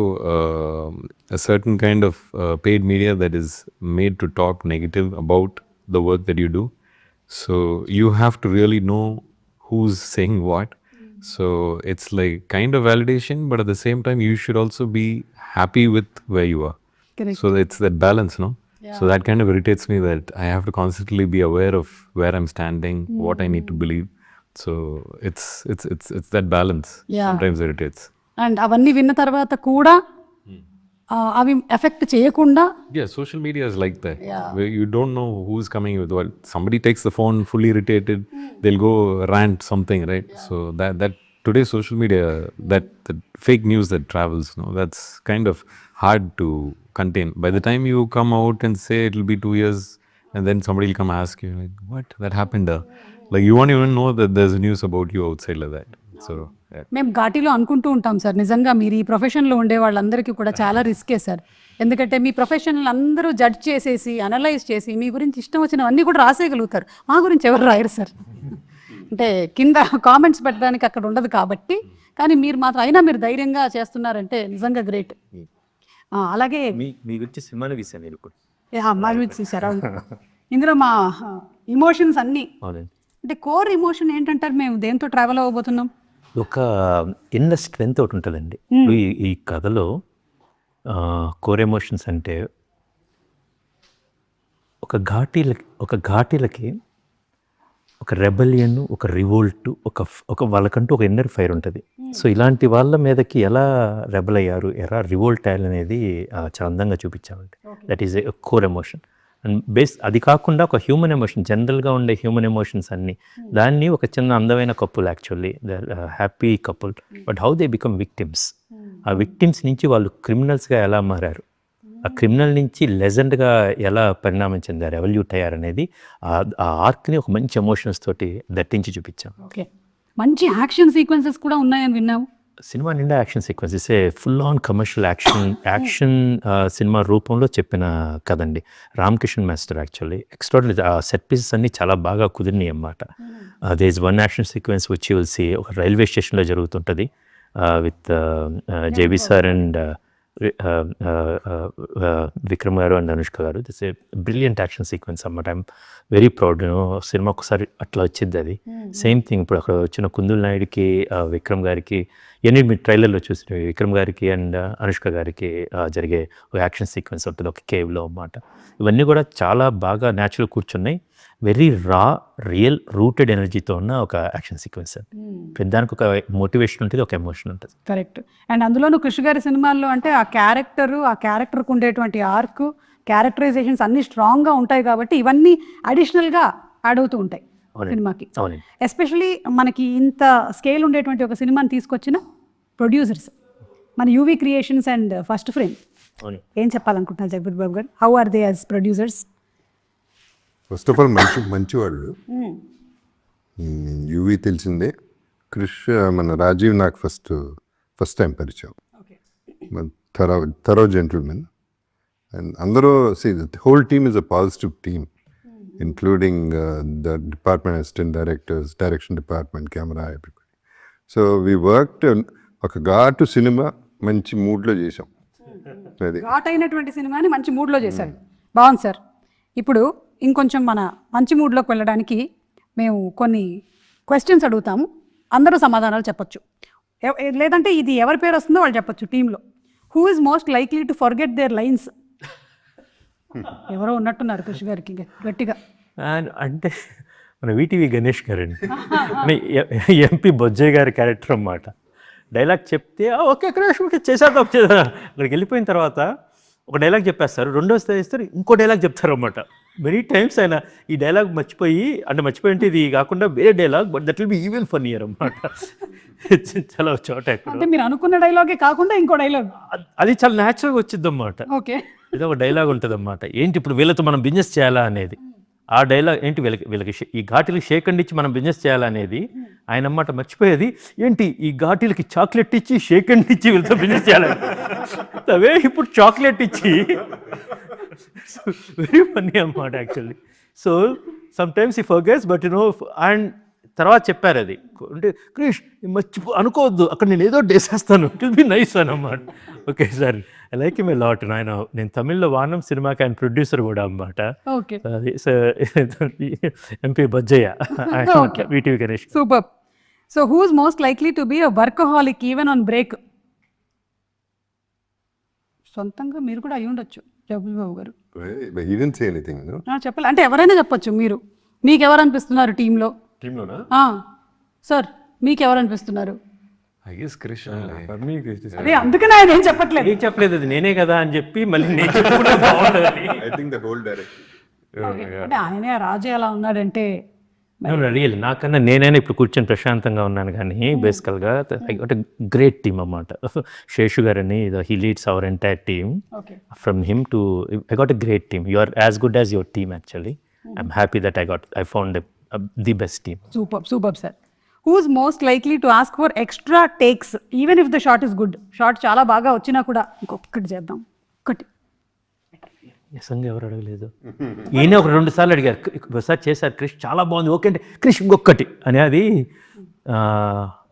a certain kind of paid media that is made to talk negative about the work that you do. So you have to really know who's saying what. So it's like kind of validation, but at the same time, you should also be happy with where you are. Correct. So it's that balance, no? Yeah. So that kind of irritates me that I have to constantly be aware of where I'm standing, what I need to believe. So it's that balance. Yeah. Sometimes irritates. And అవన్నీ విన్న తర్వాత కూడా అవి ఎఫెక్ట్ చేయకుండా. Yeah, social media is like that. Where you don't know who's coming with what. Somebody takes the phone fully irritated, they'll go rant something, right? So that today's social media, that fake news that travels, no, that's kind of hard to contain. By the time you come out and say it'll be 2 years, and then somebody will come ask you like, what that happened? Like you won't even know that there's news about you outside like that. So yeah. మేము ఘాటీలో అనుకుంటూ ఉంటాం సార్, నిజంగా మీరు ఈ ప్రొఫెషన్లో ఉండే వాళ్ళందరికీ కూడా చాలా రిస్కే సార్. ఎందుకంటే మీ ప్రొఫెషన్ అందరూ జడ్జ్ చేసేసి అనలైజ్ చేసి మీ గురించి ఇష్టం వచ్చినవన్నీ కూడా రాసేయగలుగుతారు, మా గురించి ఎవరు రాయరు సార్. అంటే కింద కామెంట్స్ పెట్టడానికి అక్కడ ఉండదు కాబట్టి. కానీ మీరు మాత్రం అయినా మీరు ధైర్యంగా చేస్తున్నారంటే నిజంగా గ్రేట్. అలాగే మీ గురించి సినిమాని తీసాను నేను కూడా. మా గురించి చూసారా? ఇందులో మా ఇమోషన్స్ అన్నీ. అవునండి. అంటే కోర్ ఇమోషన్ ఏంటంటారు? మేము దేంతో ట్రావెల్ అవ్వబోతున్నాం? ఒక ఇన్నర్ స్ట్రెంత్ ఒకటి ఉంటుందండి ఈ కథలో. కోర్ ఎమోషన్స్ అంటే ఒక ఘాటీలకి ఒక రెబలియన్, ఒక రివోల్ట్, ఒక వాళ్ళకంటూ ఒక ఇన్నర్ ఫైర్ ఉంటుంది. సో ఇలాంటి వాళ్ళ మీదకి ఎలా రెబల్ అయ్యారు, ఎలా రివోల్ట్ అయ్యారు అనేది చాలా అందంగా చూపించామండి. That is a core emotion. And అది కాకుండా ఒక హ్యూమన్ ఎమోషన్, జనరల్గా ఉండే హ్యూమన్ ఎమోషన్స్ అన్నీ, దాన్ని ఒక చిన్న అందమైన couple, actually happy couple, but how they become victims. ఆ విక్టిమ్స్ నుంచి వాళ్ళు క్రిమినల్స్గా ఎలా మారారు, ఆ క్రిమినల్ నుంచి లెజెండ్గా ఎలా పరిణామం చెందారు, ఎవల్యూట్ అయ్యారు అనేది ఆ ఆర్క్ని ఒక మంచి ఎమోషన్స్ తోటి దట్టించి చూపించాం. ఓకే, మంచి యాక్షన్ సీక్వెన్సెస్ కూడా ఉన్నాయని విన్నాము. సినిమా నిండా action sequences, full on commercial action cinema రూపంలో చెప్పిన కదండి. Ram Kishan master actually extraordinary. ఆ సెట్ పీసెస్ అన్నీ చాలా బాగా కుదిరినాయి అన్నమాట. There is one action sequence which you will see, ఒక రైల్వే స్టేషన్లో జరుగుతుంటుంది with JB sir and Vikram గారు అండ్ అనుష్క గారు. This a brilliant action sequence అన్నమాట. I'm very proud. సినిమా ఒకసారి అట్లా వచ్చింది అది. సేమ్ థింగ్ ఇప్పుడు అక్కడ వచ్చిన కుందుల్ నాయుడికి, విక్రమ్ గారికి, ఇవన్నీ మీరు ట్రైలర్లో చూసిన విక్రమ్ గారికి అండ్ అనుష్క గారికి జరిగే ఒక యాక్షన్ సీక్వెన్స్ ఉంటుంది ఒక కేవ్లో అన్నమాట. ఇవన్నీ కూడా చాలా బాగా న్యాచురల్ కూర్చున్నాయి. వెరీ రా, రియల్, రూటెడ్ ఎనర్జీతో ఉన్న ఒక యాక్షన్ సీక్వెన్స్. దానికి ఒక మోటివేషన్ ఉంటుంది, ఒక ఎమోషన్ ఉంటుంది. కరెక్ట్. అండ్ అందులోనూ కృషి గారి సినిమాల్లో అంటే ఆ క్యారెక్టర్కు ఉండేటువంటి ఆర్క్, క్యారెక్టరైజేషన్స్ అన్నీ స్ట్రాంగ్గా ఉంటాయి కాబట్టి ఇవన్నీ అడిషనల్గా యాడ్ అవుతూ ఉంటాయి సినిమాకి. అవునండి. ఎస్పెషలీ మనకి ఇంత స్కేల్ ఉండేటువంటి ఒక సినిమాని తీసుకొచ్చిన ప్రొడ్యూసర్స్ మన యూవీ క్రియేషన్స్ అండ్ ఫస్ట్ ఫ్రేమ్. అవును. ఏం చెప్పాలనుకుంటున్నారు జగపతి బాబు గారు? How are they as producers? First of all మంచి వాళ్ళు. యూవీ తెలిసిందే. క్రిష్ మన రాజీవ్ నాకు ఫస్ట్ టైం పరిచయం. Thorough gentlemen. అండ్ అందరూ whole team is a positive team, including the department assistant directors, direction department, camera, everybody. So we worked ఒక ఘాటు సినిమా మంచి మూడ్లో చేసాం. అది ఘాట్ అయినటువంటి సినిమాని మంచి మూడ్లో చేశారు. బాగుంది సార్. ఇప్పుడు ఇంకొంచెం మన మంచి మూడ్లోకి వెళ్ళడానికి మేము కొన్ని క్వశ్చన్స్ అడుగుతాము, అందరూ సమాధానాలు చెప్పొచ్చు. లేదంటే ఇది ఎవరి పేరు వస్తుందో వాళ్ళు చెప్పొచ్చు టీంలో. Who is most likely to forget their lines? ఎవరో ఉన్నట్టున్నారు కృషి గారికి గట్టిగా. అంటే మన వీటీవీ గణేష్ గారండి, ఎంపీ బొజ్జయ్య గారి క్యారెక్టర్ అన్నమాట. డైలాగ్ చెప్తే ఓకే క్రాష్ ఓకే చేసేద్దాం అక్కడికి వెళ్ళిపోయిన తర్వాత ఒక డైలాగ్ చెప్పేస్తారు, రెండోసారి ఇస్తారు ఇంకో డైలాగ్ చెప్తారు అన్నమాట. మెనీ టైమ్స్ ఆయన ఈ డైలాగ్ మర్చిపోయి అంటే ఇది కాకుండా వేరే dialogue, but that will be even funnier అన్నమాట. చాలా చోట అంటే మీరు అనుకున్న డైలాగే కాకుండా ఇంకో డైలాగ్ అది చాలా న్యాచురల్గా వచ్చింది అన్నమాట. ఓకే. ఏదో ఒక డైలాగ్ ఉంటుంది అన్నమాట. ఏంటి ఇప్పుడు వీళ్ళతో మనం బిజినెస్ చేయాలా అనేది. ఆ డైలాగ్ ఏంటి వీళ్ళకి ఈ ఘాటీలకి షేక్ అండ్ ఇచ్చి మనం బిజినెస్ చేయాలనేది ఆయన అన్నమాట. మర్చిపోయేది ఏంటి ఈ ఘాటీలకి చాక్లెట్ ఇచ్చి షేక్ అండ్ ఇచ్చి వీళ్ళతో బిజినెస్ చేయాలని. అవే ఇప్పుడు చాక్లెట్ ఇచ్చి వెరీ ఫన్నీ అన్నమాట యాక్చువల్లీ. సో సమ్ టైమ్స్ ఈ ఫర్గెట్స్ బట్ అండ్ తర్వాత చెప్పారు అది అంటే క్రిష్ అనుకోవద్దు అక్కడ నేను ఏదో డేసేస్తాను, ఇట్ విల్ బి నైస్ అన్నమాట. Okay sir, I like him a lot. నేను తమిళ్లో వానం సినిమాకి ఆయన ప్రొడ్యూసర్ కూడా అన్నమాట. అది MP Bojjaiah, VTV Ganesh. Super. So who is most likely to be a workaholic even on break? సొంతంగా మీరు కూడా అయి ఉండొచ్చు జగపతి బాబు గారు. he didn't say anything, no? చెప్పాలి అంటే ఎవరైనా చెప్పొచ్చు. మీకు ఎవరు అనిపిస్తున్నారు టీంలోనా? సార్ మీకు ఎవరు అనిపిస్తున్నారు? అదే అందుకని ఆయన ఏం చెప్పట్లేదు. ఏం చెప్పలేదు, అది నేనే కదా అని చెప్పి మళ్ళీ నేను చెప్పుకుంటే బాగుంటుంది. I think the whole direction. అంటే ఆయనే రాజు ఎలా ఉన్నాడంటే రియల్ నాకన్నా నేనైనా ఇప్పుడు కూర్చొని ప్రశాంతంగా ఉన్నాను. కానీ బేసికల్గా I got a great team అన్నమాట. శేషు గారని he leads our entire team. From him to I got a great team. You are as good as your team actually. I'm happy that I found the best team. Super sir. Who is most likely to ask for extra takes even if the shot is good? Shot చాలా బాగా వచ్చినా కూడా ఇంకొకటి చేద్దాం, ఒకటి. నిజంగా ఎవరు అడగలేదు. ఈయన ఒక 2 సార్లు అడిగారు, ఒకసారి చేశారు క్రిష్ చాలా బాగుంది ఓకే అంటే క్రిష్ ఇంకొకటి అని. అది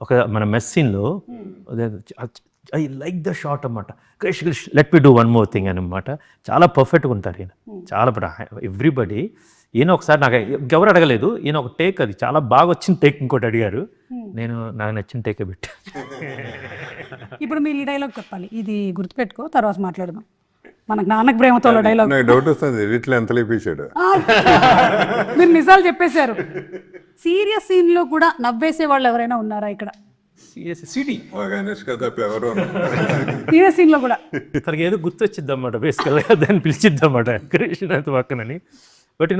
ఒక మన మెస్ సీన్లో ఐ లైక్ ద షాట్ అన్నమాట. Krish let me do one more thing అనమాట. చాలా పర్ఫెక్ట్గా ఉంటారు ఈయన, చాలా ఎవ్రీబడి. ఈయన ఒకసారి నాకు ఎవరు అడగలేదు, ఈయన ఒక టేక్ అది చాలా బాగా వచ్చిన టేక్ ఇంకోటి అడిగారు, నాకు నచ్చిన టేకే పెట్టా. ఇప్పుడు మీరు ఈ డైలాగ్ చెప్పాలి, ఇది గుర్తుపెట్టుకో, తర్వాత మాట్లాడదాం. మనకు నాన్నకు ప్రేమతో డైలాగ్. నాకు డౌట్ వస్తుంది ఎడిట్లో ఎంత లేపేశాడు. మీరు నిజాలు చెప్పేశారు. సీరియస్ సీన్ లో కూడా నవ్వేసే వాళ్ళు ఎవరైనా ఉన్నారా ఇక్కడ? సీరియస్ సీన్ లో కూడా తనకి ఏదో గుర్తొచ్చిద్ది అన్నమాట. బేసికల్గా దాన్ని పిలిచిద్ది అన్నమాట కృష్ణ పక్కనని. బట్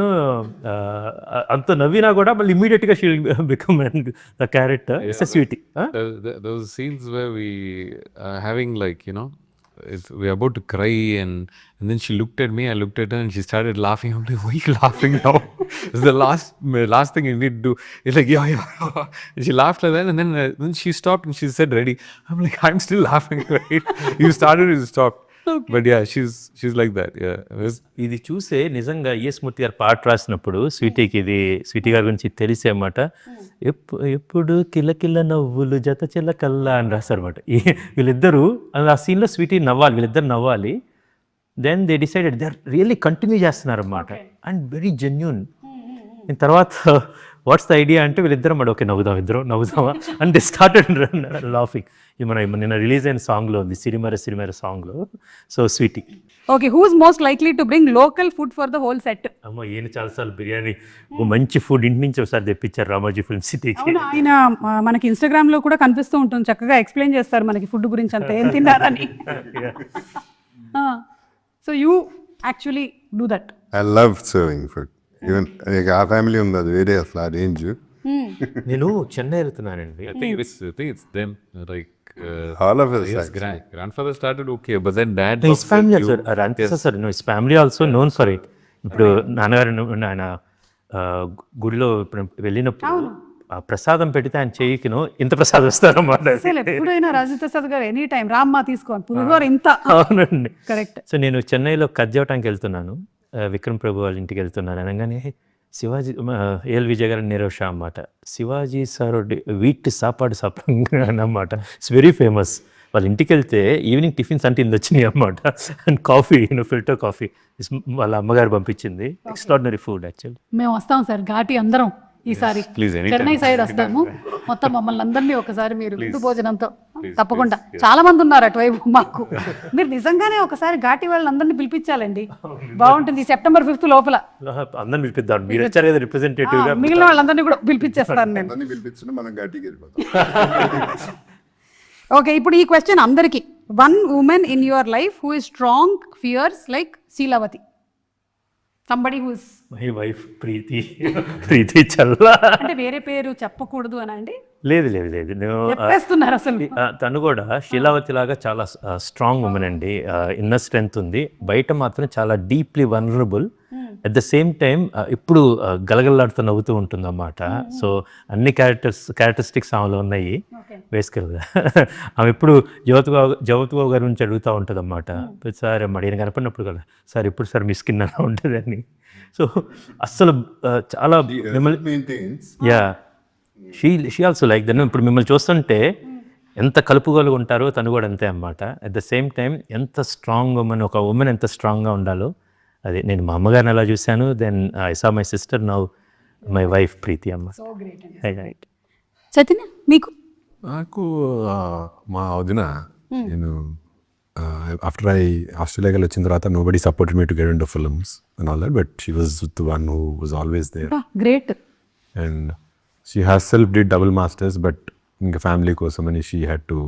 అంత నవ్వినా కూడా మళ్ళీ ఇమీడియట్గా she will become the character. It's a sweetie. Those scenes where we having we're about to cry and then she looked at me, I looked at her and she started laughing. I'm like, why are you laughing now? It's the last thing you need to do. It's like, yeah. And she laughed like that and then she stopped and she said, ready. I'm like, I'm still laughing, right? You started, you stopped. But yeah, she's like that. Yeah. ఇది చూసే నిజంగా ఈఎస్ మూర్తి గారు పాట రాసినప్పుడు స్వీటీకి ఇది స్వీటీ గారి గురించి తెలిసే అన్నమాట. ఎప్పుడు కిలకిల నవ్వులు జత చిల్లకల్లా అని రాస్తారు అనమాట. వీళ్ళిద్దరూ ఆ సీన్లో స్వీటీ నవ్వాలి, వీళ్ళిద్దరు నవ్వాలి. Then they decided they are really continue చేస్తున్నారు అన్నమాట అండ్ వెరీ జెన్యూన్. తర్వాత వాట్స్ ద ఐడియా అంటే వీళ్ళిద్దరం మరి ఓకే నవ్వుదాం, ఇద్దరం నవ్వుదామా అండ్ దే స్టార్టెడ్ లాఫింగ్. ఇది మన నిన్న రిలీజ్ అయిన సాంగ్లో ఉంది, సిరిమర సాంగ్లో. So Sweetie. Okay, who is most likely to bring local food for the whole set? అమ్మ ఈయన చాలాసార్లు బిర్యానీ మంచి ఫుడ్ ఇంటి నుంచి ఒకసారి తెప్పించారు రామోజీ ఫిల్మ్ సిటీకి. ఆయన మనకి ఇన్స్టాగ్రామ్ లో కూడా కనిపిస్తూ ఉంటుంది, చక్కగా ఎక్స్ప్లెయిన్ చేస్తారు మనకి ఫుడ్ గురించి అంతా ఏం తిన్నారని. So you actually do that. I love serving food. Even ఆ ఫ్యామిలీ ఉంది, అది వేరే అసలు ఆ రేంజ్. నేను చెన్నై వెళ్తున్నానండి. I think it's them. Like all of us. his grandfather started okay, but then dad. His family also, sir no, his family also known for it. ఇప్పుడు నాన్నగారు ఆయన గుడిలో వెళ్ళినప్పుడు ఆ ప్రసాదం పెడితే ఆయన చెయ్యికిను ఇంత ప్రసాదం ఇస్తారన్నమాట. అసలు ఎప్పుడైనా రాజప్రసాద్ గారు ఎనీ టైం రామ్మా తీసుకో పులిహోర ఇంత. అవునండి, కరెక్ట్. సో నేను చెన్నైలో కజ్జవటానికి వెళ్తున్నాను, విక్రమ్ ప్రభు వాళ్ళ ఇంటికి వెళ్తున్నాను. అనగానే శివాజీ ఏఎల్ విజయ్ గారు నీరవ్ షా అన్నమాట. శివాజీ సార్ వీట్ సాపాడు అన్నమాట. It's very famous. వాళ్ళ ఇంటికి వెళ్తే ఈవినింగ్ టిఫిన్స్ అంటే ఇందు వచ్చినాయి అన్నమాట. అండ్ కాఫీ, ఫిల్టర్ కాఫీ వాళ్ళ అమ్మగారు పంపించింది. Extraordinary food actually. మేము వస్తాం సార్ ఘాటి అందరం ఈసారి. please, anytime. చెన్నై సైడ్ వస్తాము. మొత్తం మమ్మల్ని అందరినీ ఒకసారి మీరు విందు భోజనంతో తప్పకుండా. చాలా మంది ఉన్నారు అటువైపు మాకు. మీరు నిజంగానే ఒకసారి ఘాటి వాళ్ళని అందరినీ పిలిపించాలండి, బాగుంటుంది. September 5th లోపల అందరిని పిలిపిద్దాం. మీరు వచ్చారు కదా రిప్రజెంటేటివ్ గా, మిగిలిన వాళ్ళందరినీ కూడా పిలిపించేస్తాను నేను. అందరినీ పిలిపించిన మనం గట్టికి వెళ్ళిపోతాం. ఓకే, ఇప్పుడు ఈ క్వశ్చన్ అందరికి. One women in your life who is strong fierce like Sheelavathi. Somebody who is my wife Preethi Challa. అంటే వేరే పేరు చెప్పకూడదు అని అండి? లేదు చెప్పేస్తున్నారు అసలు. తను కూడా శీలావతి లాగా చాలా స్ట్రాంగ్ ఉమెన్ అండి. ఇన్నర్ స్ట్రెంగ్త్ ఉంది, బయట మాత్రం చాలా deeply vulnerable. At the same time ఇప్పుడు గలగలలాడుతూ నవ్వుతూ ఉంటుంది అన్నమాట. సో అన్ని క్యారెక్టరిస్టిక్స్ ఆమెలో ఉన్నాయి బేసికల్గా. ఆమె ఎప్పుడు జ్యోతిబాబు గారి గురించి అడుగుతూ ఉంటుంది అన్నమాట. సార్ ఈయన కనపడినప్పుడు కదా, సార్ ఇప్పుడు సార్ మీ స్కిన్ అలా ఉంటుంది అని. సో అస్సలు చాలా మిమ్మల్ని yeah she also like then. ఇప్పుడు మిమ్మల్ని చూస్తుంటే ఎంత కలుపుగోలుగా ఉంటారో తను కూడా అంతే అన్నమాట. అట్ ద సేమ్ టైం ఎంత స్ట్రాంగ్ ఉమెన్, ఒక ఉమెన్ ఎంత స్ట్రాంగ్గా ఉండాలో అది నేను మా అమ్మగారిని అలా చూశాను. Then I saw my sister, now my wife Preethi అమ్మ. చైతన్య మీకు? నాకు మా వదిన, నేను ఆఫ్టర్ ఆస్ట్రేలియాకి వచ్చిన తర్వాత nobody supported me to get into films and all that, but she was the one who was always there. Great. And she herself did double masters, but ఇంకా ఫ్యామిలీ కోసం అని she had to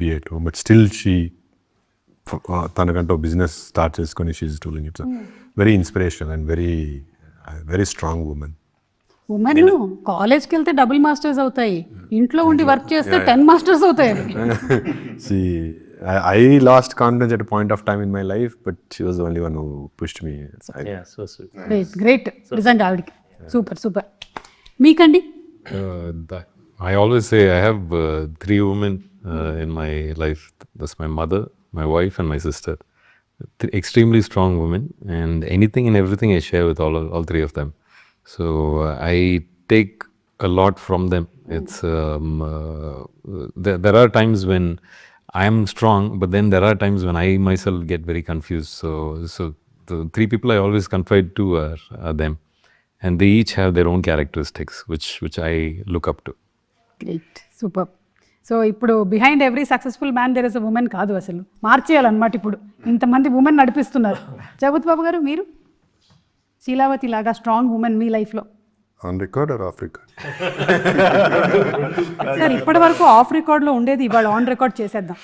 be at home, but still she తనకంటే బిజినెస్ స్టార్ట్ చేసుకొని she is doing it. Very inspirational and very strong women. Women కాలేజ్కి వెళ్తే డబుల్ మాస్టర్స్ అవుతాయి, ఇంట్లో ఉండి వర్క్ చేస్తే 10 మాస్టర్స్ అవుతాయి. I lost confidence at a point of time in my life, but she was the only one who pushed me. So sweet. Great నిజంగా ఆవిడకి. సూపర్. మీకండి? I always say I have 3 women in my life. That's my mother, my wife, and my sister. Extremely strong women, and anything and everything I share with all 3 of them. So I take a lot from them. It's there are times when I am strong, but then there are times when I myself get very confused. So the 3 people I always confide to are them, and they each have their own characteristics, which I look up to. Great, super. So ఇప్పుడు behind every successful man there is a women కాదు, అసలు మార్చేయాలన్నమాట. ఇప్పుడు ఇంతమంది ఉమెన్ నడిపిస్తున్నారు. జగపతి బాబు గారు, మీరు శీలావతి లాగా స్ట్రాంగ్ ఉమెన్ మీ లైఫ్లో? On record or of record? Sir ఇప్పటి వరకు ఆఫ్ రికార్డ్లో ఉండేది, ఇవాళ ఆన్ రికార్డ్ చేసేద్దాం.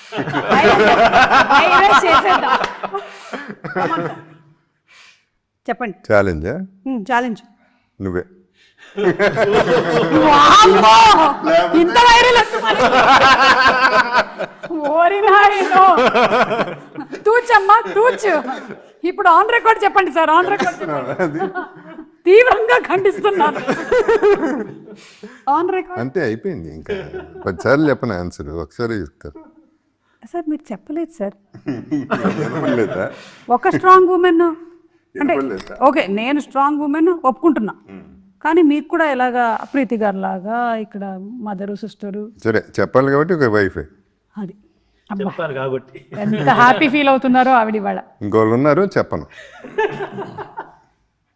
చెప్పండి. ఛాలెంజా? ఛాలెంజ్ నువ్వే. ఇంత వైరల్ తూచమ్మా తూచు. ఇప్పుడు ఆన్ రికార్డ్ చెప్పండి సార్, ఆన్ రికార్డ్ తీవ్రంగా ఖండిస్తున్నాను. ఆన్ రికార్డ్ అంతే అయిపోయింది. ఇంకా 10 సార్లు చెప్పను ఆన్సర్, ఒకసారి చెప్తారు. సార్ మీరు చెప్పలేదు సార్. వినపడలేదా? ఒక స్ట్రాంగ్ ఉమెన్ అంటే వినపడలేదా? ఓకే, నేను స్ట్రాంగ్ ఉమెన్ ఒప్పుకుంటున్నా, కానీ మీకు కూడా ఎలాగా ప్రీతి గారు లాగా ఇక్కడ మదరు సిస్టరు సరే చెప్పాలి కాబట్టి ఒక వైఫే. అది అబ్బా, చెప్పాలి కాబట్టి ఎంత హ్యాపీ ఫీల్ అవుతున్నారో ఆవిడ ఇవాళ. ఇంకోళ్ళు ఉన్నారు చెప్పను.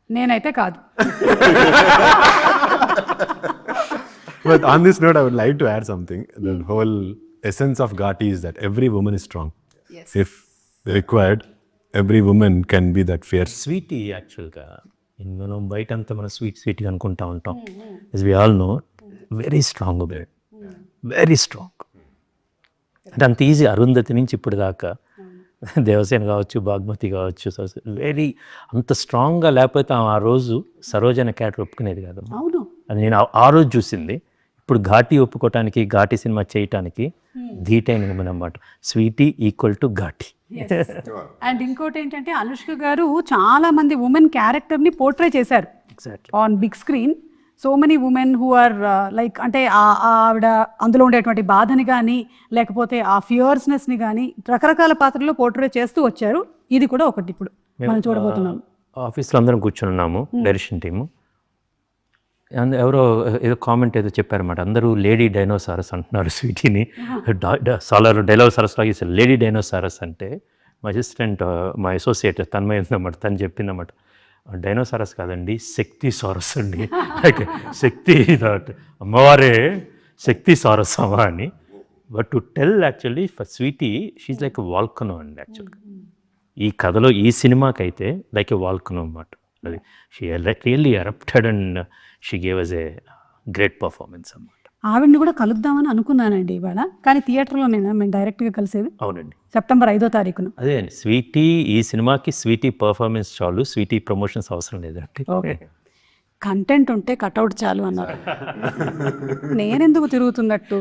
నేనైతే కాదు. But on this note, I would like to add something. The whole essence of Ghati is that every woman is strong. If required, every woman can be that fierce. Sweetie యాక్చువల్గా మనం బయట అంతా మనం స్వీట్గా అనుకుంటా ఉంటాం. Yes we all know very strong bed, very strong. అంటే అంత ఈజీ అరుంధతి నుంచి ఇప్పుడు దాకా దేవసేన కావచ్చు, బాగ్మతి కావచ్చు, వెరీ అంత స్ట్రాంగ్గా లేకపోతే ఆ రోజు సరోజన క్యారెక్టర్ ఒప్పుకునేది కాదు. అవును, అది నేను ఆ రోజు చూసింది. ఇప్పుడు ఘాటి ఒప్పుకోవటానికి, ఘాటి సినిమా చేయటానికి ధీటైన ఉమెన్ అన్నమాట. Sweety equal to Ghaati. And ఇంకోటి ఏంటంటే అనుష్క గారు చాలా మంది ఉమెన్ క్యారెక్టర్ని పోర్ట్రే చేశారు on big screen. So many women who are like అంటే ఆవిడ అందులో ఉండేటువంటి బాధని కానీ లేకపోతే ఆ ఫియర్స్నెస్ని కానీ రకరకాల పాత్రల్లో పోర్ట్రే చేస్తూ వచ్చారు. ఇది కూడా ఒకటి ఇప్పుడు మనం చూడబోతున్నాం. ఆఫీస్లో అందరం కూర్చొని ఉన్నాము, డైరెక్షన్ టీము. ఎవరో ఏదో కామెంట్ ఏదో చెప్పారన్నమాట, అందరూ లేడీ డైనోసారస్ అంటున్నారు స్వీటీని. సాలర్ డైనోసారస్ లాగా ఇస్తారు లేడీ డైనోసారస్ అంటే. మా అసిస్టెంట్, మా అసోసియేట్ తన్మయ ఉందన్నమాట, తను చెప్పిందన్నమాట, డైనోసారస్ కాదండి శక్తి సారస్ అండి. శక్తి అమ్మవారే శక్తి సారస్ అమ్మా అని. But to tell actually for Sweetie she's like a volcano అండి యాక్చువల్గా. ఈ కథలో ఈ సినిమాకైతే లైక్ ఎ వాల్కనో అన్నమాట. అది she really erupted and she gave us a great performance అన్నమాట. ఆవిడ్ని కూడా కలుద్దామని అనుకున్నానండి ఇవాళ, కానీ థియేటర్లో మేము డైరెక్ట్గా కలిసేది అవునండి, సెప్టెంబర్ 5వ తారీఖున. అదే అండి, స్వీటీ ఈ సినిమాకి స్వీటీ పర్ఫార్మెన్స్ చాలు, స్వీటీ ప్రమోషన్స్ అవసరం లేదండి. కంటెంట్ ఉంటే కట్అవుట్ చాలు అన్నారు. నేనెందుకు తిరుగుతున్నట్టు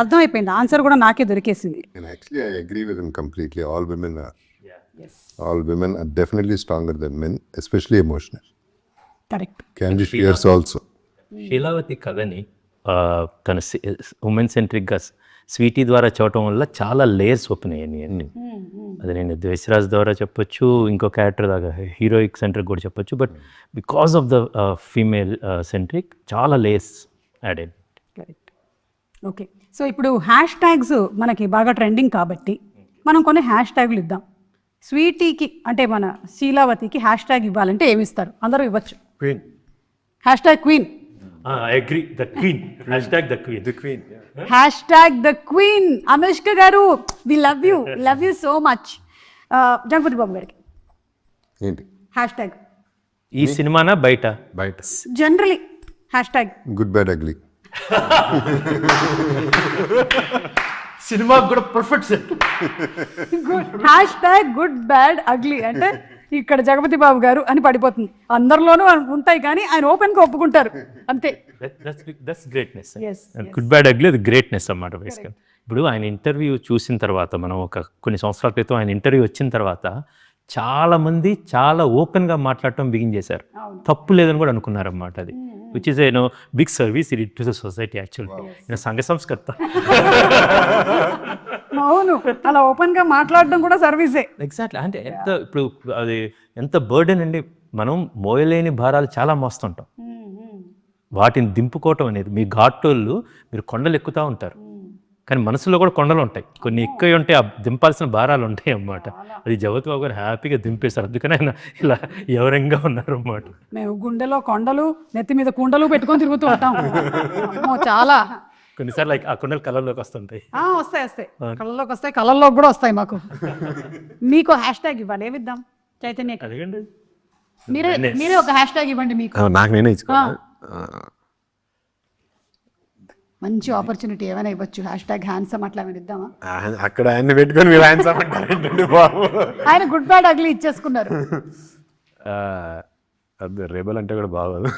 అర్థమైపోయింది, ఆన్సర్ కూడా నాకే దొరికేసింది. And actually, I agree with him completely. All women are definitely stronger than men, especially emotional. Correct. Can be fierce also. శీలావతి కథని తన ఉమెన్ సెంట్రిక్గా స్వీటీ ద్వారా చూడటం వల్ల చాలా లేయర్స్ ఓపెన్ అయ్యాయి అన్ని. అది నేను ద్వేషరాజ్ ద్వారా చెప్పొచ్చు, ఇంకో క్యారెక్టర్ దాకా హీరోయిక్ సెంట్రిక్ కూడా చెప్పొచ్చు. But because of the female centric చాలా లేయర్స్ యాడ్ అయ్యాయి. కరెక్ట్. ఓకే, సో ఇప్పుడు హ్యాష్ ట్యాగ్స్ మనకి బాగా ట్రెండింగ్ కాబట్టి మనం కొన్ని హ్యాష్ ట్యాగులు ఇద్దాం. స్వీటీకి అంటే మన శీలావతికి హ్యాష్ ట్యాగ్ ఇవ్వాలంటే ఏమి ఇస్తారు? అందరూ ఇవ్వచ్చు. Queen. Hash tag queen. I agree, the queen, hashtag the queen. The queen, yeah. Hashtag the queen. Anushka గారు, we love you so much. Jagapathi Babu గారికి ఏంటి? హ్యాష్ ట్యాగ్ ఈ సినిమానా బయట? బయట. Generally hashtag Good, bad, ugly. Cinema కూడా perfect set. Hashtag good bad ugly అంటే ఇక్కడ జగపతి బాబు గారు అని పడిపోతుంది. అందరిలోనూ ఉంటాయి కానీ ఆయన ఓపెన్గా ఒప్పుకుంటారు అంతే. That's greatness. Yes, good bad ugly అది గ్రేట్నెస్ అన్నమాట బేసికల్. ఇప్పుడు ఆయన ఇంటర్వ్యూ చూసిన తర్వాత, మనం కొన్ని సంవత్సరాల క్రితం ఆయన ఇంటర్వ్యూ వచ్చిన తర్వాత చాలా మంది చాలా ఓపెన్గా మాట్లాడటం బిగిన్ చేశారు. తప్పు లేదని కూడా అనుకున్నారన్నమాట. అది which is a big service it to the society actually. సంఘ సంస్కర్త. అవును, అలా ఓపెన్గా మాట్లాడడం కూడా సర్వీసే. ఎగ్జాక్ట్లీ. అంటే ఇప్పుడు అది ఎంత బర్డెన్ అండి. మనం మోయలేని భారాలు చాలా మోస్తుంటాం. వాటిని దింపుకోవటం అనేది, మీ ఘాటోళ్ళు మీరు కొండలు ఎక్కుతూ ఉంటారు, కానీ మనసులో కూడా కొండలు ఉంటాయి. కొన్ని ఎక్కువ ఉంటాయి, ఆ దింపాల్సిన భారాలు ఉంటాయి అన్నమాట. అది జగపతి బాబు గారు హ్యాపీగా దింపేశారు. అందుకని ఆయన ఇలా ఎవరంగా ఉన్నారు అన్నమాట. మేము గుండెలో కొండలు, నెత్తి మీద కుండలు పెట్టుకొని తిరుగుతూ ఉంటాం. చాలా కొన్నిసార్లు ఆ కొండలు కళ్ళల్లోకి వస్తుంటాయి. వస్తాయి కళ్ళలోకి వస్తాయి, కళ్ళల్లోకి కూడా వస్తాయి మాకు. మీకు హ్యాష్ ట్యాగ్ ఇవ్వాలి, ఏమిద్దాం చైతన్యకి? అదేండి, మీరే ఒక హ్యాష్ ట్యాగ్ ఇవ్వండి. మీకు నాకు నేనే ఇచ్చుకోవాలి. మంచి ఆపర్చునిటీ ఏమైనా ఇవ్వచ్చు. హ్యాష్ ట్యాగ్ హ్యాండ్సమ్ అట్లా ఏమైనా ఇద్దామా? అక్కడ ఆయన్ని పెట్టుకొని మీరు హ్యాండ్స్ అవ్వండి బాబు. ఆయన గుడ్ బ్యాడ్ అగ్లీ ఇచ్చేసుకున్నారు. అది రేబల్ అంటే కూడా బాగోదు.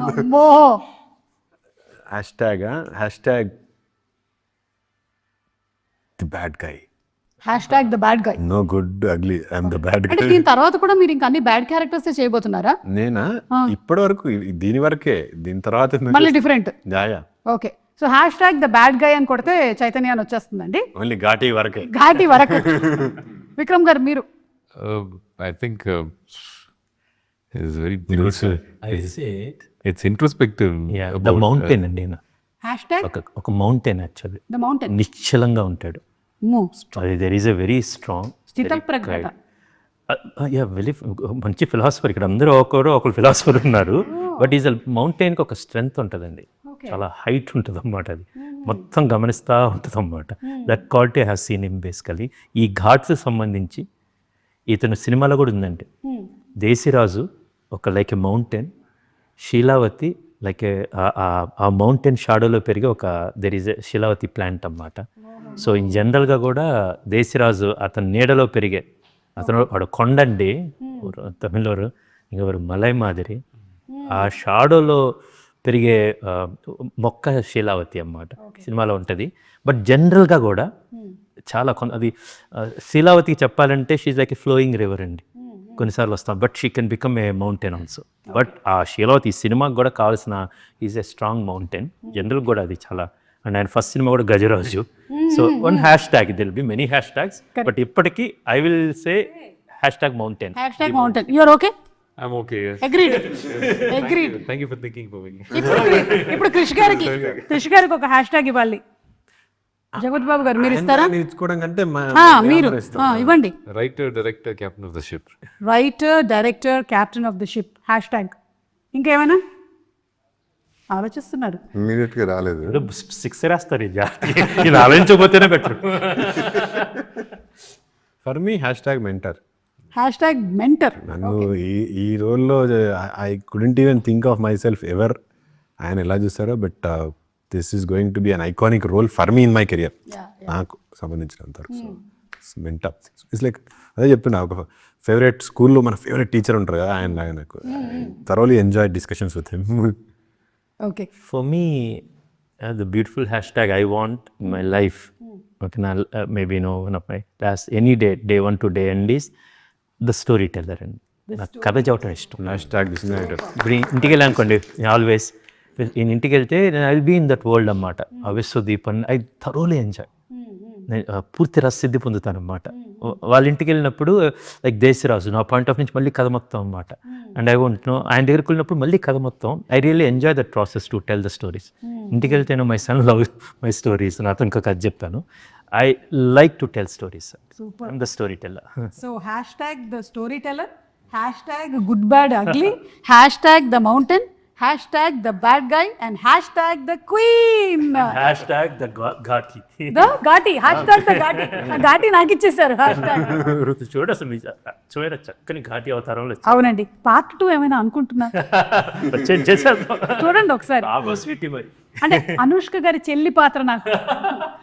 అమ్మో. Hashtag the bad guy. Hashtag the bad guy. No good ugly, I'm the bad అంటే గై. దీని తర్వాత కూడా మీరు ఇంకా అన్ని బ్యాడ్ క్యారెక్టర్స్ చేయబోతున్నారా? నేనా? ఇప్పటి వరకు దీని వరకే, దీని తర్వాత మళ్ళీ different. Yeah. Okay, so #the bad గై అని కొడితే చైతన్య అని వచ్చేస్తుందండి. ఓన్లీ ఘాటీ వరకే. ఘాటి వరకు. విక్రమ్ గారు మీరు? I think it's very It's introspective. Yeah, the mountain అండి. హ్యాష్ట్యాగ్ ఒక మౌంటైన్ యాక్చువల్లీ ద మౌంటైన్. నిశ్చలంగా ఉంటాడు. There is a very strong స్థితప్రజ్ఞత. వెరీ మంచి ఫిలాసఫర్. ఇక్కడ అందరూ ఒకరు ఫిలాసఫర్ ఉన్నారు. బట్ ఈజ్ మౌంటైన్కి ఒక స్ట్రెంగ్త్ ఉంటుందండి. చాలా హైట్ ఉంటుంది అన్నమాట. అది మొత్తం గమనిస్తూ ఉంటుంది అన్నమాట. That quality have seen him basically. ఈ ఘాట్స్ సంబంధించి ఇతను సినిమాలో కూడా ఉందండి. దేశిరాజు ఒక లైక్ ఎ మౌంటైన్, శీలావతి లైక్ ఆ మౌంటైన్ షాడోలో పెరిగే ఒక దెర్ ఈజ్ ఎ శీలావతి ప్లాంట్ అన్నమాట. సో ఇన్ జనరల్గా కూడా దేశిరాజు అతని నీడలో పెరిగే వాడు కొండండి తమిళోరు ఇంకెవరు మలై మాదిరి ఆ షాడోలో పెరిగే మొక్క శీలావతి అన్నమాట సినిమాలో ఉంటుంది. బట్ జనరల్గా కూడా చాలా అది శీలావతికి చెప్పాలంటే she's like a flowing river అండి. కొన్నిసార్లు వస్తాం but she can become a mountain also. But ఆ శీలావతి సినిమాకి కూడా కావాల్సిన is a strong mountain. General కూడా అది చాలా. అండ్ ఆయన ఫస్ట్ సినిమా కూడా Gajaraju. So one #, there'll be many #, but ఇప్పటికీ I will say #mountain. #mountain. You are okay? I'm okay. Yes. Agreed. Thank you for thinking for me. ఇప్పుడు క్రిష్ గారికి ఒక హ్యాష్ట్యాగ్ ఇవ్వాలి. జగత్ బాబు గారు మీరు ఇస్తారా? ఇచ్చుకోవడం కంటే మీరు ఇవ్వండి. Writer, director, captain of the ship. Writer, director, captain of the ship hashtag. ఇంకేమైనా ఆలోచిస్తున్నారు? ఇమీడియట్ గా రాలేదు. 6 రాస్తారు ఇది ఆలోచించకపోతేనే better. For me #mentor. #mentor. నన్ను ఈ రోల్లో I couldn't even think of myself ever ఆయన ఎలా చూస్తారో. But this is going to be an iconic role for me in my career. నాకు సంబంధించినంత వరకు. సో మెంటర్ ఇట్స్ లైక్ అదే చెప్తున్నా, ఒక ఫేవరెట్ స్కూల్లో మన ఫేవరెట్ టీచర్ ఉంటారు కదా, ఆయన నాకు thoroughly enjoy discussions with him. Okay. For me, the beautiful # I want in my life, okay, now, maybe one of my last any day 1 to day end is the storyteller. And నాకు కథ చెప్పడం ఇష్టం. ఇప్పుడు ఇంటికి వెళ్ళానుకోండి, ఆల్వేస్ ఇంటికి వెళ్తే I will be in that world అన్నమాట. Vishwadeep and I thoroughly enjoy. నేను పూర్తి రససిద్ధి పొందుతాను అన్నమాట. వాళ్ళ ఇంటికి వెళ్ళినప్పుడు లైక్ దేశరాజు నా పాయింట్ ఆఫ్ నుంచి మళ్ళీ కథ మొత్తం అన్నమాట. అండ్ ఐ వాంట్ నో ఆయన దగ్గరికి వెళ్ళినప్పుడు మళ్ళీ కథ మొత్తం. I really enjoy that process to tell the stories. ఇంటికి వెళ్తేనో my son love my stories, నాతో ఇంకో కథ చెప్పాను. I like to tell stories. I'm the story teller. So #the storyteller, #good bad ugly, #the mountain, #the bad guy, and #the queen. #the Ghaati. The Ghaati. #the Ghaati. Ghaati నాకు ఇచ్చేసారు ఋతు చూడు అసలు చూడ చక్కని ఘాటి అవతారంలో అవునండి. పార్ట్ 2 ఏమైనా అనుకుంటున్నా? చూడండి ఒకసారి. మరి అంటే అనుష్క గారి చెల్లి పాత్ర నాకు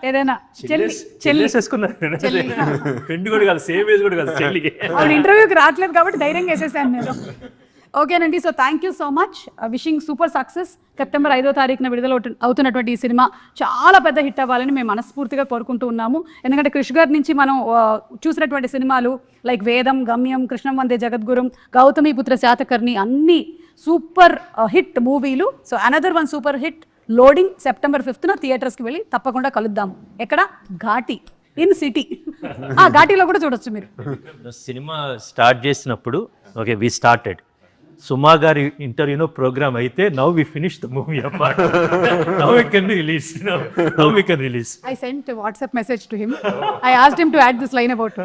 ఏదైనా చెల్లి ఫ్రెండ్ కూడా కాదు, సేమ్ ఏజ్ కూడా కాదు చెల్లికి. అవును, ఇంటర్వ్యూకి రావట్లేదు కాబట్టి ధైర్యంగా వేసేసాను నేను. ఓకేనండి. So thank you so much. Wishing super success. September 5వ తారీఖున విడుదల అవుతున్నటువంటి ఈ సినిమా చాలా పెద్ద హిట్ అవ్వాలని మేము మనస్ఫూర్తిగా కోరుకుంటూ ఉన్నాము. ఎందుకంటే క్రిష్ గారి నుంచి మనం చూసినటువంటి సినిమాలు లైక్ వేదం, గమ్యం, కృష్ణం వందే జగద్గురం, గౌతమిపుత్ర శాతకర్ణి అన్నీ సూపర్ హిట్ మూవీలు. So another one super hit loading September 5న థియేటర్స్కి వెళ్ళి తప్పకుండా కలుద్దాం. ఎక్కడ? Ghaati in city. ఘాటీలో కూడా చూడొచ్చు మీరు. సినిమా స్టార్ట్ చేసినప్పుడు ఓకే వి స్టార్టెడ్ సుమా గారి ఇంటర్వ్యూనో ప్రోగ్రామ్ అయితే now we finish the movie apart. Now we can release. Now we can release. I sent a WhatsApp message to him. I asked him to add this line about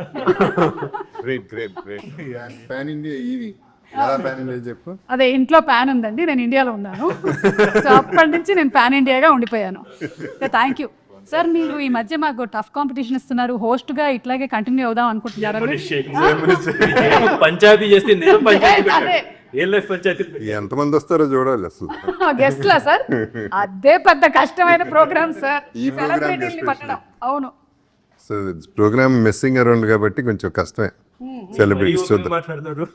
great. Pan India ఇది పాన్ ఇండియా చెప్పు. అదే ఇంట్లో ప్యాన్ ఉందండి, నేను ఇండియాలో ఉన్నాను. సో అప్పటి నుంచి నేను పాన్ ఇండియాగా ఉండిపోయాను. Thank you sir. మీరు ఈ మధ్య మాకు టఫ్ కాంపిటీషన్ ఇస్తున్నారు. హోస్ట్గా ఇట్లాగే కంటిన్యూ అవుదాం అనుకుంటున్నారా? పంచాయతీ చేస్తే ఎంతమంది వస్తారో చూడాలి అసలు. గెస్ట్లా సార్? అదే పెద్ద కష్టమైన ప్రోగ్రామ్ సార్, సెలబ్రిటీని పట్టడం. అవును. సో ప్రోగ్రామ్ మెస్సింగ్ అరౌండ్ కాబట్టి కొంచెం కష్టమే. సెలబ్రిటీస్ చూద్దాం. మాట్లాడతారు.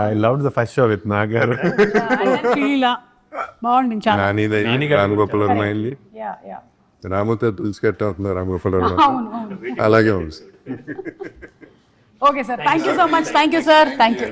I love the first show with నాగారు. బాగుంది చాలా. రామగోపాల్ వర్మ అయింది, రాముతో తులసి కట్ట అవుతుంది రామగోపాల్ వర్మ. అలాగే ఉంది. Okay sir, thank you so much. Thank you sir. Thank you.